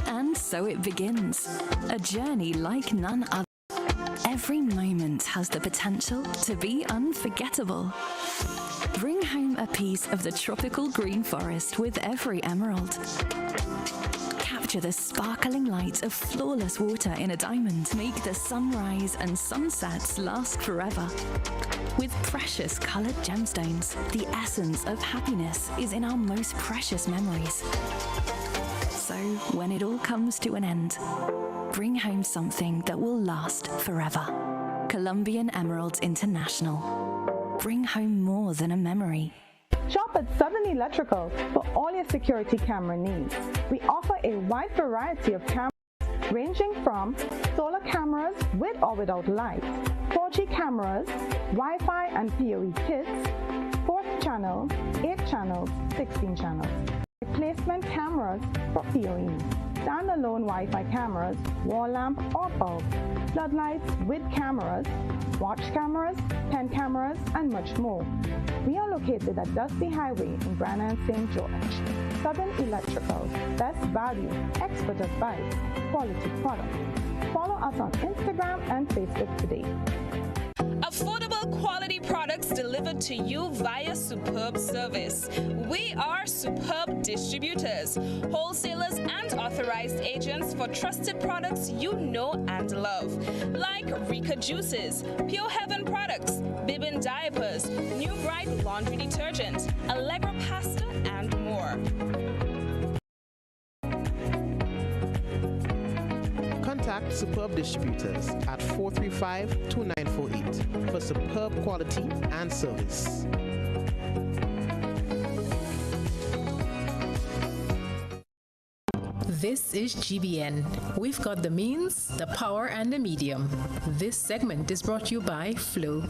S21: And so it begins, a journey like none other. Every moment has the potential to be unforgettable. Bring home a piece of the tropical green forest with every emerald. Capture the sparkling light of flawless water in a diamond. Make the sunrise and sunsets last forever. With precious colored gemstones, the essence of happiness is in our most precious memories. So, when it all comes to an end, bring home something that will last forever. Colombian Emeralds International. Bring home more than a memory.
S22: Shop at Southern Electrical for all your security camera needs. We offer a wide variety of cameras ranging from solar cameras with or without lights, 4G cameras, Wi-Fi and PoE kits, 4th channel, 8 channels, 16 channels. Replacement cameras for PoE, standalone Wi-Fi cameras, wall lamp or bulb, floodlights with cameras, watch cameras, pen cameras, and much more. We are located at Dusty Highway in Granada and St. George. Southern Electrical, best value, expert advice, quality product. Follow us on Instagram and Facebook today.
S23: Affordable quality products delivered to you via superb service. We are Superb Distributors, wholesalers and authorized agents for trusted products you know and love, like Rika Juices, Pure Heaven products, Bibbin diapers, New Bright laundry detergent, Allegra pasta, and more.
S26: Contact Superb Distributors at 435-2948 for superb quality and service.
S6: This is GBN. We've got the means, the power, and the medium. This segment is brought to you by Flow.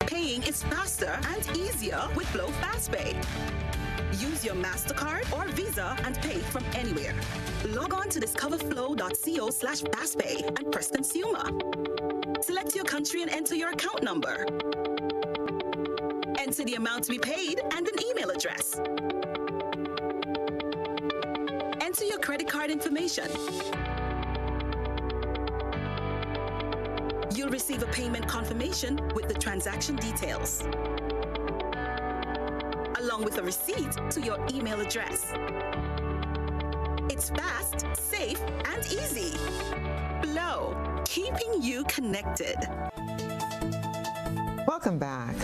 S27: Paying is faster and easier with Flow FastPay. Use your MasterCard or Visa and pay from anywhere. Log on to discoverflow.co/fastpay and press Consumer. Select your country and enter your account number. Enter the amount to be paid and an email address. Enter your credit card information. You'll receive a payment confirmation with the transaction details, along with a receipt to your email address. It's fast, safe, and easy. Flow, keeping you connected.
S5: Welcome back.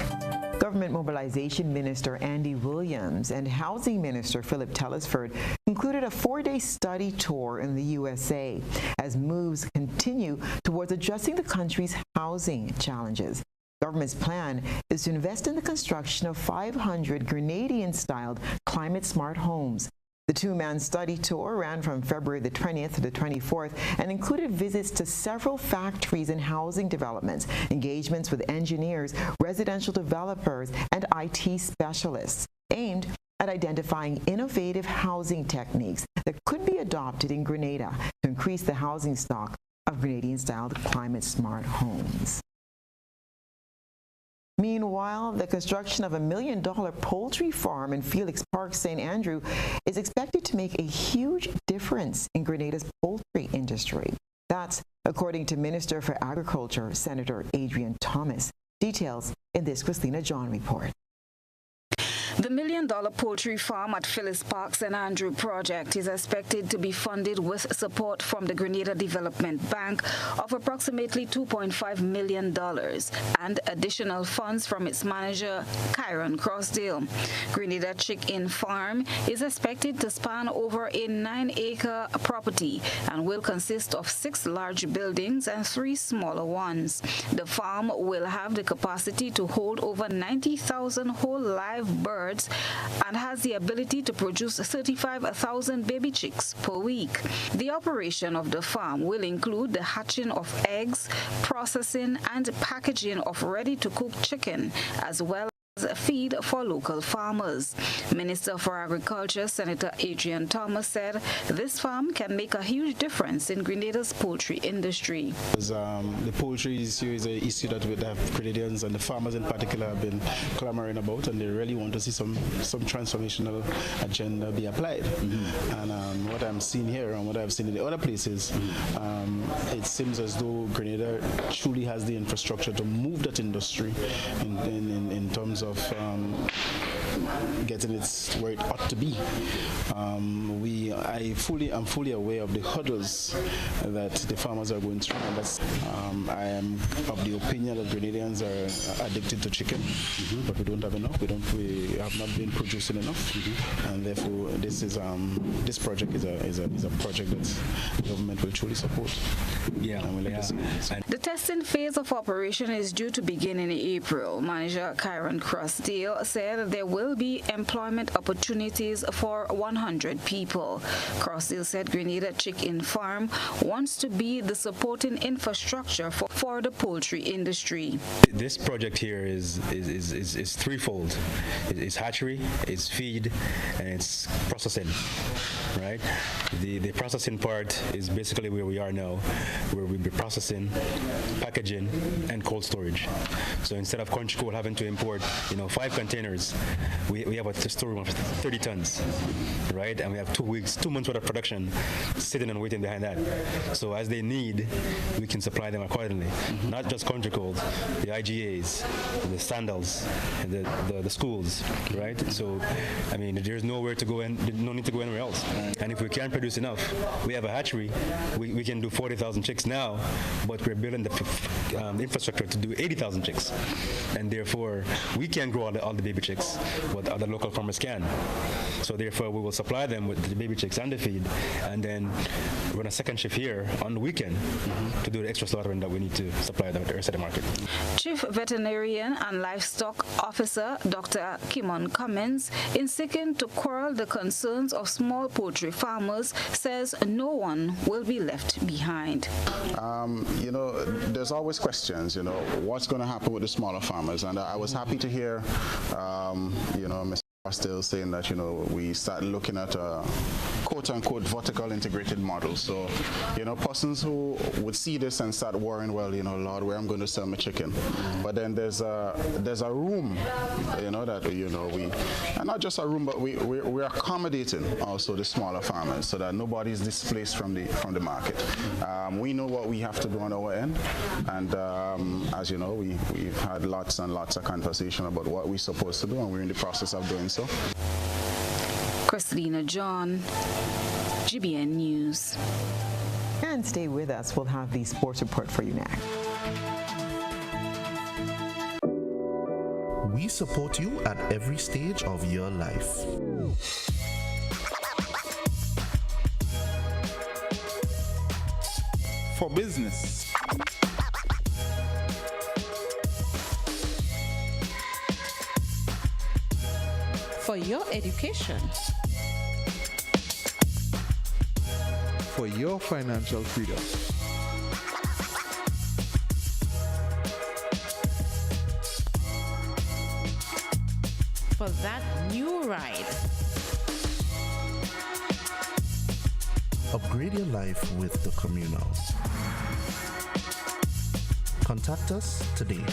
S5: Government Mobilization Minister Andy Williams and Housing Minister Philip Telesford concluded a 4-day study tour in the USA as moves continue towards addressing the country's housing challenges. Government's plan is to invest in the construction of 500 Grenadian-styled climate-smart homes. The 2-man study tour ran from February the 20th to the 24th and included visits to several factories and housing developments, engagements with engineers, residential developers, and IT specialists, aimed at identifying innovative housing techniques that could be adopted in Grenada to increase the housing stock of Grenadian-style climate-smart homes. Meanwhile, the construction of a $1 million poultry farm in Felix Park, St. Andrew, is expected to make a huge difference in Grenada's poultry industry. That's according to Minister for Agriculture, Senator Adrian Thomas. Details in this Christina John report.
S1: The $1 million poultry farm at Phyllis Park St. Andrew project is expected to be funded with support from the Grenada Development Bank of approximately $2.5 million and additional funds from its manager, Kyron Crossdale. Grenada Chick-In Farm is expected to span over a 9-acre property and will consist of 6 large buildings and 3 smaller ones. The farm will have the capacity to hold over 90,000 whole live birds and has the ability to produce 35,000 baby chicks per week. The operation of the farm will include the hatching of eggs, processing and packaging of ready-to-cook chicken, as well as feed for local farmers. Minister for Agriculture, Senator Adrian Thomas, said this farm can make a huge difference in Grenada's poultry industry.
S2: The poultry issue is an issue that the Grenadians and the farmers in particular have been clamoring about, and they really want to see some transformational agenda be applied. And what I'm seeing here and what I've seen in the other places, it seems as though Grenada truly has the infrastructure to move that industry in terms of getting it where it ought to be. I'm fully aware of the hurdles that the farmers are going through, and that's, I am of the opinion that Grenadians are addicted to chicken, but we don't have enough. We have not been producing enough, and therefore this project is a project that the government will truly support.
S1: The testing phase of operation is due to begin in April. Manager Kyron Crossdale said there will be employment opportunities for 100 people. Crossdale said Grenada Chick-In Farm wants to be the supporting infrastructure for the poultry industry.
S4: This project here is threefold. It's hatchery, it's feed, and it's processing. Right? The processing part is basically where we are now, where we'll be processing, packaging, and cold storage. So instead of Country Coal having to import, 5 containers, we have a storeroom of 30 tons, right? And we have 2 months worth of production sitting and waiting behind that. So as they need, we can supply them accordingly. Not just Country Coal, the IGAs, the sandals, and the schools, right? So, there's nowhere to go and no need to go anywhere else. And if we can't produce enough, we have a hatchery. We can do 40,000 chicks now, but we're building the infrastructure to do 80,000 chicks. And therefore, we can't grow all the baby chicks, but other local farmers can. So therefore, we will supply them with the baby chicks and the feed, and then run a second shift here on the weekend to do the extra slaughtering that we need to supply the rest of the market.
S1: Chief Veterinarian and Livestock Officer Dr. Kimon Cummins, in seeking to quell the concerns of small poultry farmers, says no one will be left behind.
S16: There's always questions, what's going to happen with the smaller farmers, and I was happy to hear, Mr. Still saying that we start looking at a quote-unquote vertical integrated model. So persons who would see this and start worrying, well, Lord, where I'm going to sell my chicken. But then there's a room, that we, and not just a room, but we're accommodating also the smaller farmers so that nobody is displaced from the market. We know what we have to do on our end, and as you know, we've had lots and lots of conversation about what we're supposed to do, and we're in the process of doing so.
S1: Christina John, GBN News.
S5: And stay with us. We'll have the sports report for you next.
S18: We support you at every stage of your life.
S20: For business.
S24: For your education.
S20: For your financial freedom.
S24: For
S13: for that new ride.
S18: Upgrade your life with the Communals. Contact us today.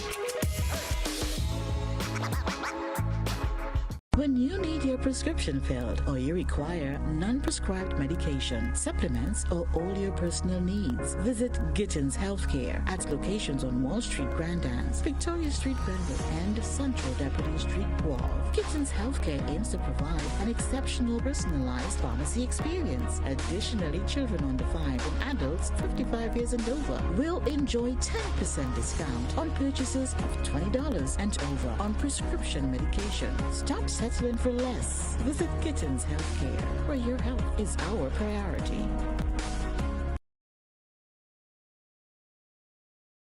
S3: When you need your prescription filled or you require non-prescribed medication, supplements, or all your personal needs, visit Gittins Healthcare at locations on Wall Street, Grandans, Victoria Street, Granville, and Central Deputy Street, Wall. Gittins Healthcare aims to provide an exceptional personalized pharmacy experience. Additionally, children under 5 and adults 55 years and over will enjoy 10% discount on purchases of $20 and over on prescription medication. Stop settling for less. Visit Gittins Healthcare, where your health is our priority.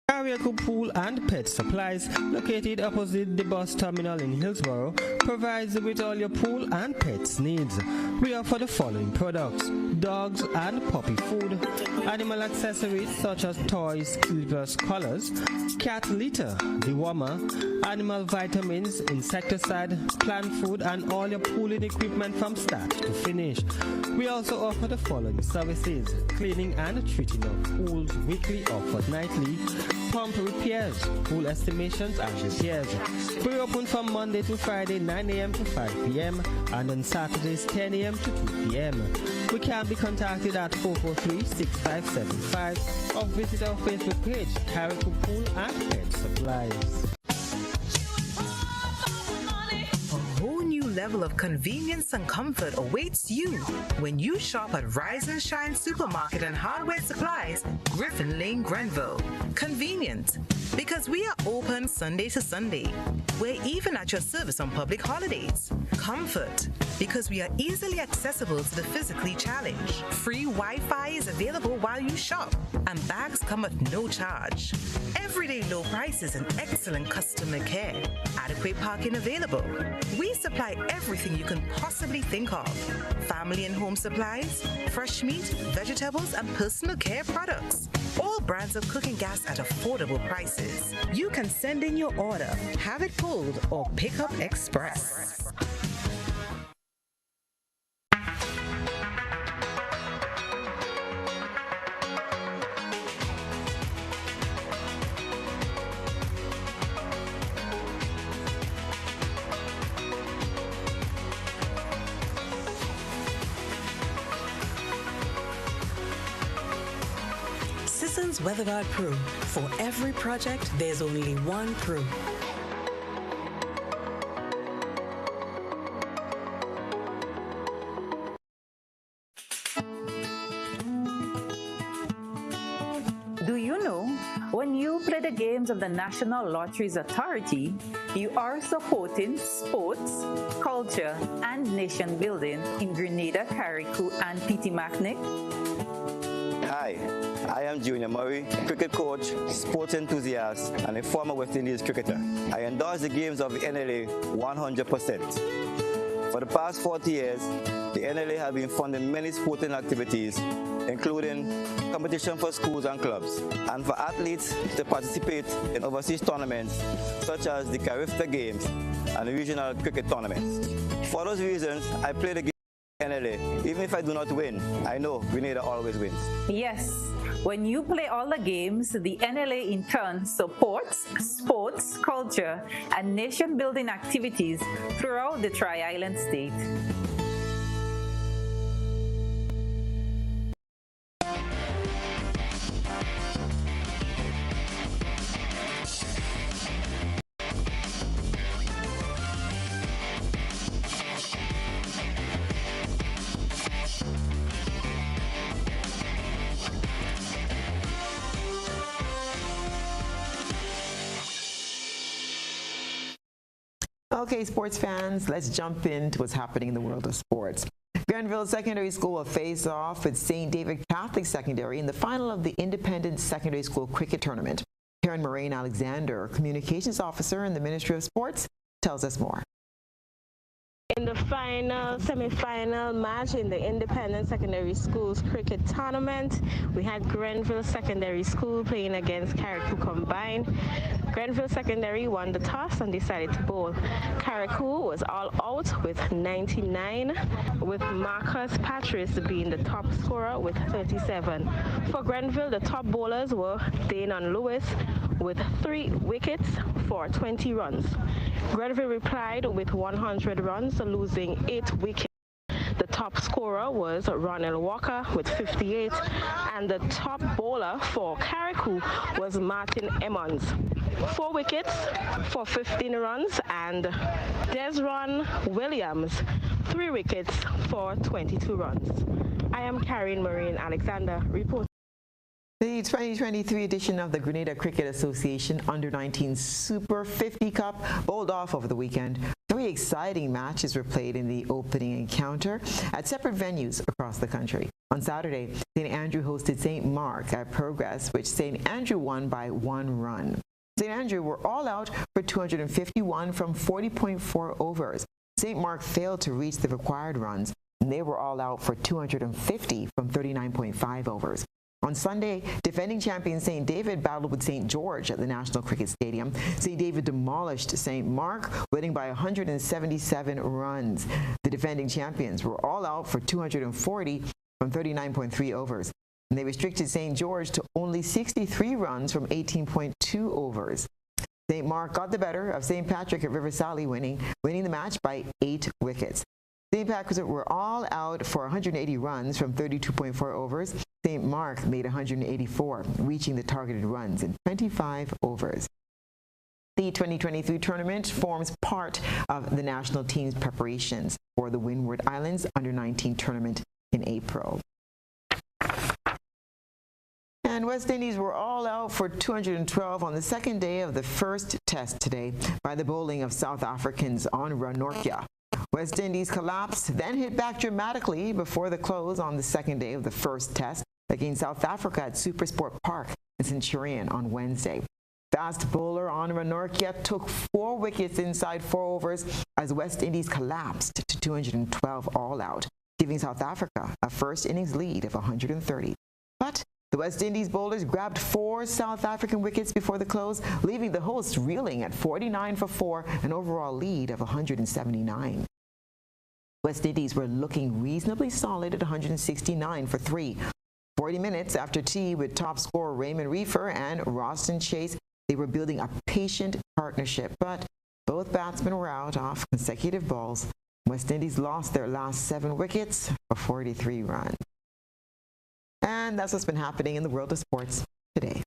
S7: Kariakou Pool and Pet Supplies, located opposite the bus terminal in Hillsborough, provides you with all your pool and pets needs. We offer the following products: dogs and puppy food, animal accessories such as toys, slippers, collars, cat litter, dewormer, animal vitamins, insecticide, plant food, and all your pooling equipment from start to finish. We also offer the following services: cleaning and treating of pools weekly or fortnightly, pump repairs, pool estimations and repairs. We open from Monday to Friday 9 a.m. to 5 p.m. and on Saturdays 10 a.m. to 2 p.m. We can be contacted at 443-6575 or visit our Facebook page, Kariakou Pool and Pet Supplies.
S8: A whole new level of convenience and comfort awaits you when you shop at Rise and Shine Supermarket and Hardware Supplies, Griffin Lane, Grenville. Convenient, because we are open Sunday to Sunday. We're even at your service on public holidays. Comfort, because we are easily accessible to the physically challenged. Free Wi-Fi is available while you shop, and bags come at no charge. Everyday low prices and excellent customer care. Adequate parking available. We supply everything you can possibly think of. Family and home supplies, fresh meat, vegetables, and personal care products. All brands of cooking gas at affordable prices. You can send in your order, have it pulled, or pick up express.
S3: WeatherGuard Pro. For every project, there's only one Pro.
S9: Do you know, when you play the games of the National Lotteries Authority, you are supporting sports, culture, and nation building in Grenada, Kariakou, and Pitimaknik?
S10: Hi, I am Junior Murray, cricket coach, sports enthusiast, and a former West Indies cricketer. I endorse the games of the NLA 100%. For the past 40 years, the NLA has been funding many sporting activities, including competition for schools and clubs, and for athletes to participate in overseas tournaments such as the Carifta Games and the regional cricket tournaments. For those reasons, I play the game NLA. Even if I do not win, I know Grenada always wins.
S9: Yes, when you play all the games, the NLA in turn supports sports, culture, and nation-building activities throughout the Tri-Island state.
S5: Okay, sports fans, let's jump into what's happening in the world of sports. Grenville Secondary School will face off with St. David Catholic Secondary in the final of the Independent Secondary School Cricket Tournament. Karen Moraine Alexander, Communications Officer in the Ministry of Sports, tells us more.
S11: In the semi-final match in the Independent Secondary Schools cricket tournament, we had Grenville Secondary School playing against Carriacou Combined. Grenville Secondary won the toss and decided to bowl. Carriacou was all out with 99, with Marcus Patris being the top scorer with 37. For Grenville, the top bowlers were Danon Lewis with 3 wickets for 20 runs. Grenville replied with 100 runs, losing 8 wickets. The top scorer was Ronald Walker with 58, and the top bowler for Carriacou was Martin Emmons. 4 wickets for 15 runs, and Desron Williams, 3 wickets for 22 runs. I am Karen Marine Alexander, reporting.
S5: The 2023 edition of the Grenada Cricket Association Under-19 Super 50 Cup bowled off over the weekend. 3 exciting matches were played in the opening encounter at separate venues across the country. On Saturday, St. Andrew hosted St. Mark at Progress, which St. Andrew won by 1 run. St. Andrew were all out for 251 from 40.4 overs. St. Mark failed to reach the required runs, and they were all out for 250 from 39.5 overs. On Sunday, defending champion St. David battled with St. George at the National Cricket Stadium. St. David demolished St. Mark, winning by 177 runs. The defending champions were all out for 240 from 39.3 overs. And they restricted St. George to only 63 runs from 18.2 overs. St. Mark got the better of St. Patrick at River Sally, winning the match by 8 wickets. St. Patrick's were all out for 180 runs from 32.4 overs. St. Mark made 184, reaching the targeted runs in 25 overs. The 2023 tournament forms part of the national team's preparations for the Windward Islands Under-19 tournament in April. And West Indies were all out for 212 on the second day of the first test today by the bowling of South Africans on Ranorkia. West Indies collapsed, then hit back dramatically before the close on the second day of the first test against South Africa at Supersport Park in Centurion on Wednesday. Fast bowler on Ranorkia took 4 wickets inside 4 overs as West Indies collapsed to 212 all out, giving South Africa a first innings lead of 130. But the West Indies bowlers grabbed 4 South African wickets before the close, leaving the hosts reeling at 49 for 4, an overall lead of 179. West Indies were looking reasonably solid at 169 for 3. 40 minutes after tea with top scorer Raymond Reefer and Roston Chase, they were building a patient partnership, but both batsmen were out off consecutive balls. West Indies lost their last 7 wickets for 43 runs. And that's what's been happening in the world of sports today.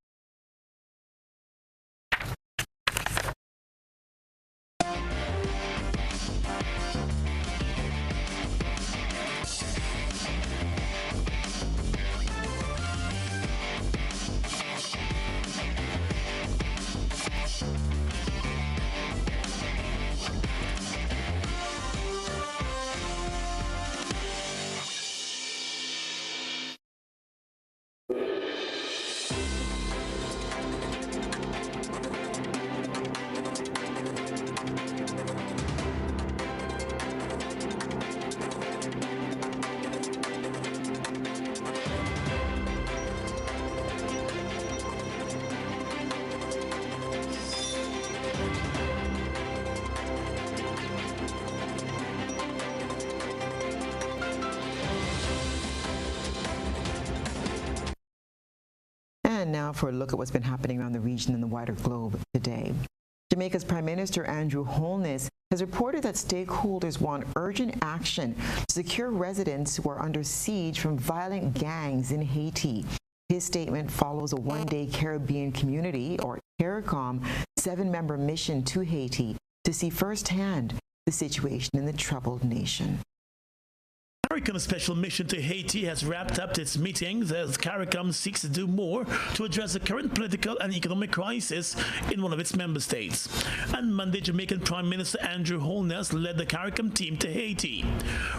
S5: And now for a look at what's been happening around the region and the wider globe today. Jamaica's Prime Minister Andrew Holness has reported that stakeholders want urgent action to secure residents who are under siege from violent gangs in Haiti. His statement follows a one-day Caribbean Community, or CARICOM, 7-member mission to Haiti to see firsthand the situation in the troubled nation.
S12: CARICOM's special mission to Haiti has wrapped up its meetings as CARICOM seeks to do more to address the current political and economic crisis in one of its member states. On Monday, Jamaican Prime Minister Andrew Holness led the CARICOM team to Haiti.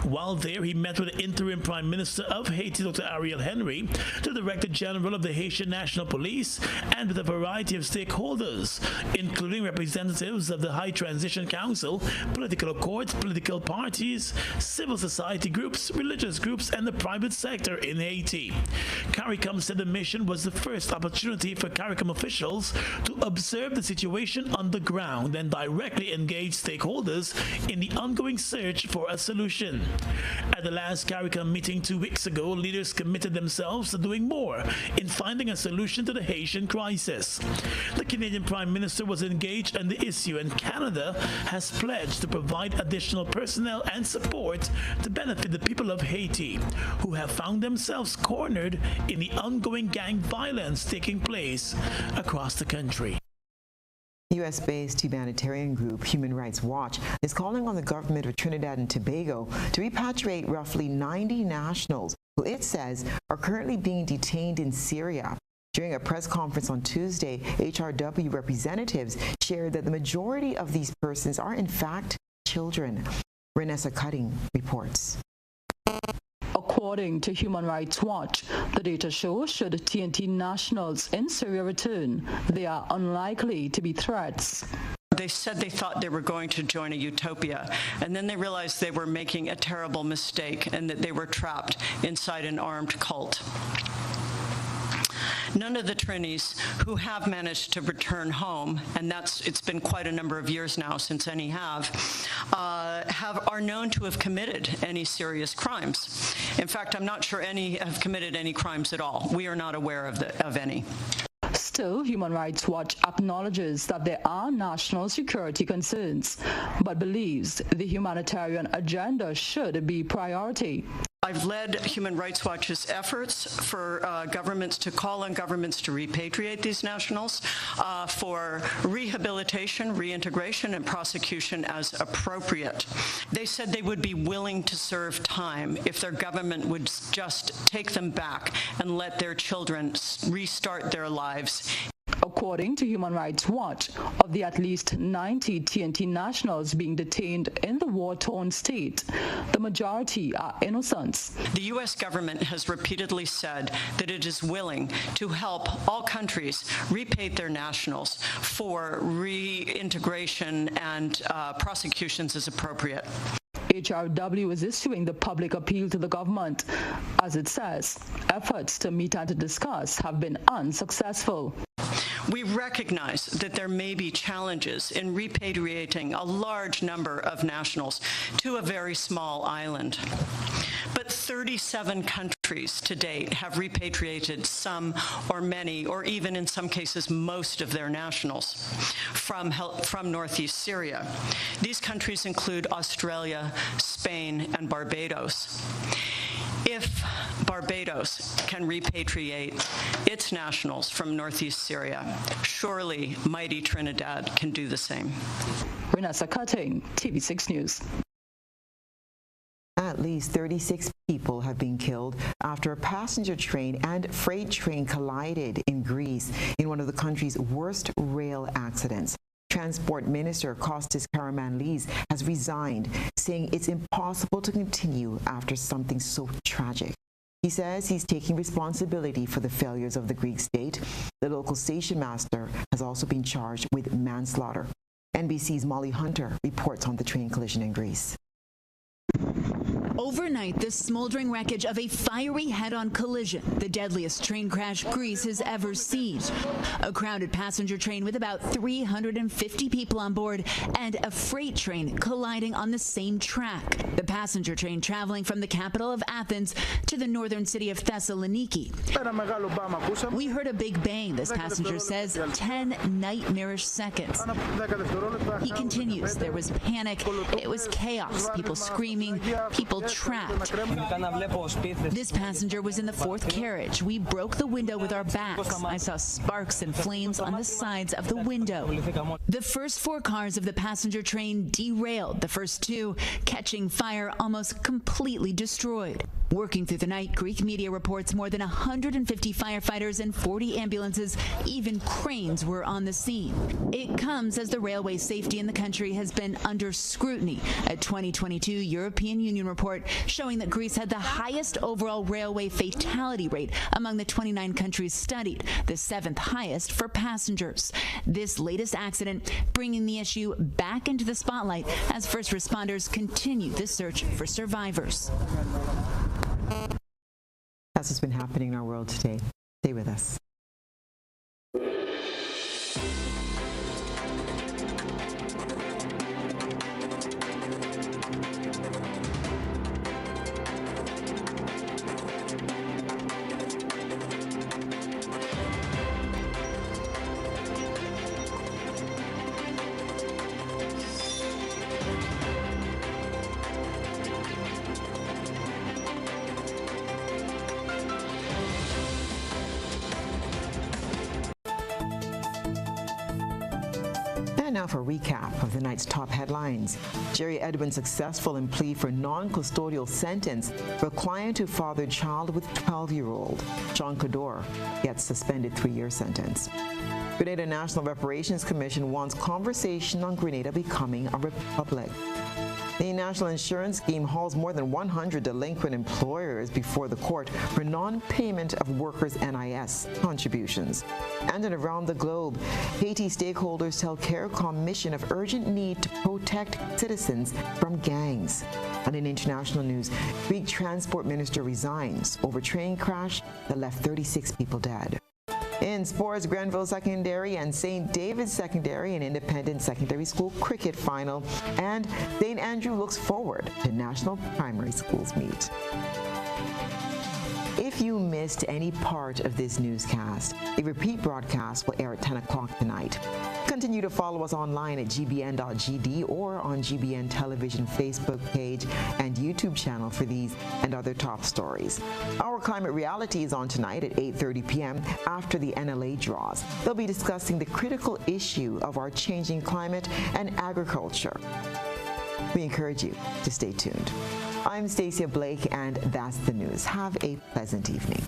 S12: While there, he met with the interim Prime Minister of Haiti, Dr. Ariel Henry, the Director General of the Haitian National Police, and with a variety of stakeholders, including representatives of the High Transition Council, political courts, political parties, civil society groups, religious groups, and the private sector in Haiti. CARICOM said the mission was the first opportunity for CARICOM officials to observe the situation on the ground and directly engage stakeholders in the ongoing search for a solution. At the last CARICOM meeting 2 weeks ago, leaders committed themselves to doing more in finding a solution to the Haitian crisis. The Canadian Prime Minister was engaged on the issue, and Canada has pledged to provide additional personnel and support to benefit the people of Haiti, who have found themselves cornered in the ongoing gang violence taking place across the country.
S5: U.S.-based humanitarian group Human Rights Watch is calling on the government of Trinidad and Tobago to repatriate roughly 90 nationals who it says are currently being detained in Syria. During a press conference on Tuesday, HRW representatives shared that the majority of these persons are in fact children. Renessa Cutting reports.
S14: According to Human Rights Watch, the data shows should TNT nationals in Syria return, they are unlikely to be threats.
S15: They said they thought they were going to join a utopia, and then they realized they were making a terrible mistake and that they were trapped inside an armed cult. None of the Trinis who have managed to return home, and it's been quite a number of years now since any are known to have committed any serious crimes. In fact, I'm not sure any have committed any crimes at all. We are not aware of any.
S14: Still, Human Rights Watch acknowledges that there are national security concerns, but believes the humanitarian agenda should be priority.
S15: I've led Human Rights Watch's efforts for governments to call on governments to repatriate these nationals for rehabilitation, reintegration, and prosecution as appropriate. They said they would be willing to serve time if their government would just take them back and let their children restart their lives.
S14: According to Human Rights Watch, of the at least 90 TNT nationals being detained in the war-torn state, the majority are innocents.
S15: The U.S. government has repeatedly said that it is willing to help all countries repay their nationals for reintegration and prosecutions as appropriate.
S14: HRW is issuing the public appeal to the government. As it says, efforts to meet and to discuss have been unsuccessful.
S15: We recognize that there may be challenges in repatriating a large number of nationals to a very small island. But 37 countries to date have repatriated some or many, or even in some cases most of their nationals from northeast Syria. These countries include Australia, Spain, and Barbados. If Barbados can repatriate its nationals from northeast Syria, surely mighty Trinidad can do the same.
S14: Renessa Cutting, TV6 News.
S5: At least 36 people have been killed after a passenger train and freight train collided in Greece in one of the country's worst rail accidents. Transport Minister Kostas Karamanlis has resigned, saying it's impossible to continue after something so tragic. He says he's taking responsibility for the failures of the Greek state. The local station master has also been charged with manslaughter. NBC's Molly Hunter reports on the train collision in Greece.
S17: Overnight, the smoldering wreckage of a fiery head-on collision, the deadliest train crash Greece has ever seen. A crowded passenger train with about 350 people on board and a freight train colliding on the same track. The passenger train traveling from the capital of Athens to the northern city of Thessaloniki. We heard a big bang, this passenger says, 10 nightmarish seconds. He continues, there was panic, it was chaos, people screaming, leaving people trapped. This passenger was in the fourth carriage. We broke the window with our backs. I saw sparks and flames on the sides of the window. The first 4 cars of the passenger train derailed, the first 2 catching fire, almost completely destroyed. Working through the night, Greek media reports more than 150 firefighters and 40 ambulances, even cranes were on the scene. It comes as the railway safety in the country has been under scrutiny. A 2022 European Union report showing that Greece had the highest overall railway fatality rate among the 29 countries studied, the 7th highest for passengers. This latest accident bringing the issue back into the spotlight as first responders continue the search for survivors.
S5: That's what's been happening in our world today. Stay with us. Now for a recap of the night's top headlines. Jerry Edwin successful in plea for non-custodial sentence for client who fathered child with 12-year-old. John Cador gets suspended 3-year sentence. Grenada National Reparations Commission wants conversation on Grenada becoming a republic. The National Insurance Scheme hauls more than 100 delinquent employers before the court for non-payment of workers' NIS contributions. And then around the globe, Haiti stakeholders tell CARICOM mission of urgent need to protect citizens from gangs. And in international news, Greek transport minister resigns over train crash that left 36 people dead. In sports, Grenville Secondary and St. David's Secondary and Independent Secondary School cricket final, and St. Andrew looks forward to National Primary Schools meet. If you missed any part of this newscast, a repeat broadcast will air at 10 o'clock tonight. Continue to follow us online at gbn.gd or on GBN Television Facebook page and YouTube channel for these and other top stories. Our Climate Reality is on tonight at 8:30 p.m. after the NLA draws. They'll be discussing the critical issue of our changing climate and agriculture. We encourage you to stay tuned. I'm Stasia Blake, and that's the news. Have a pleasant evening.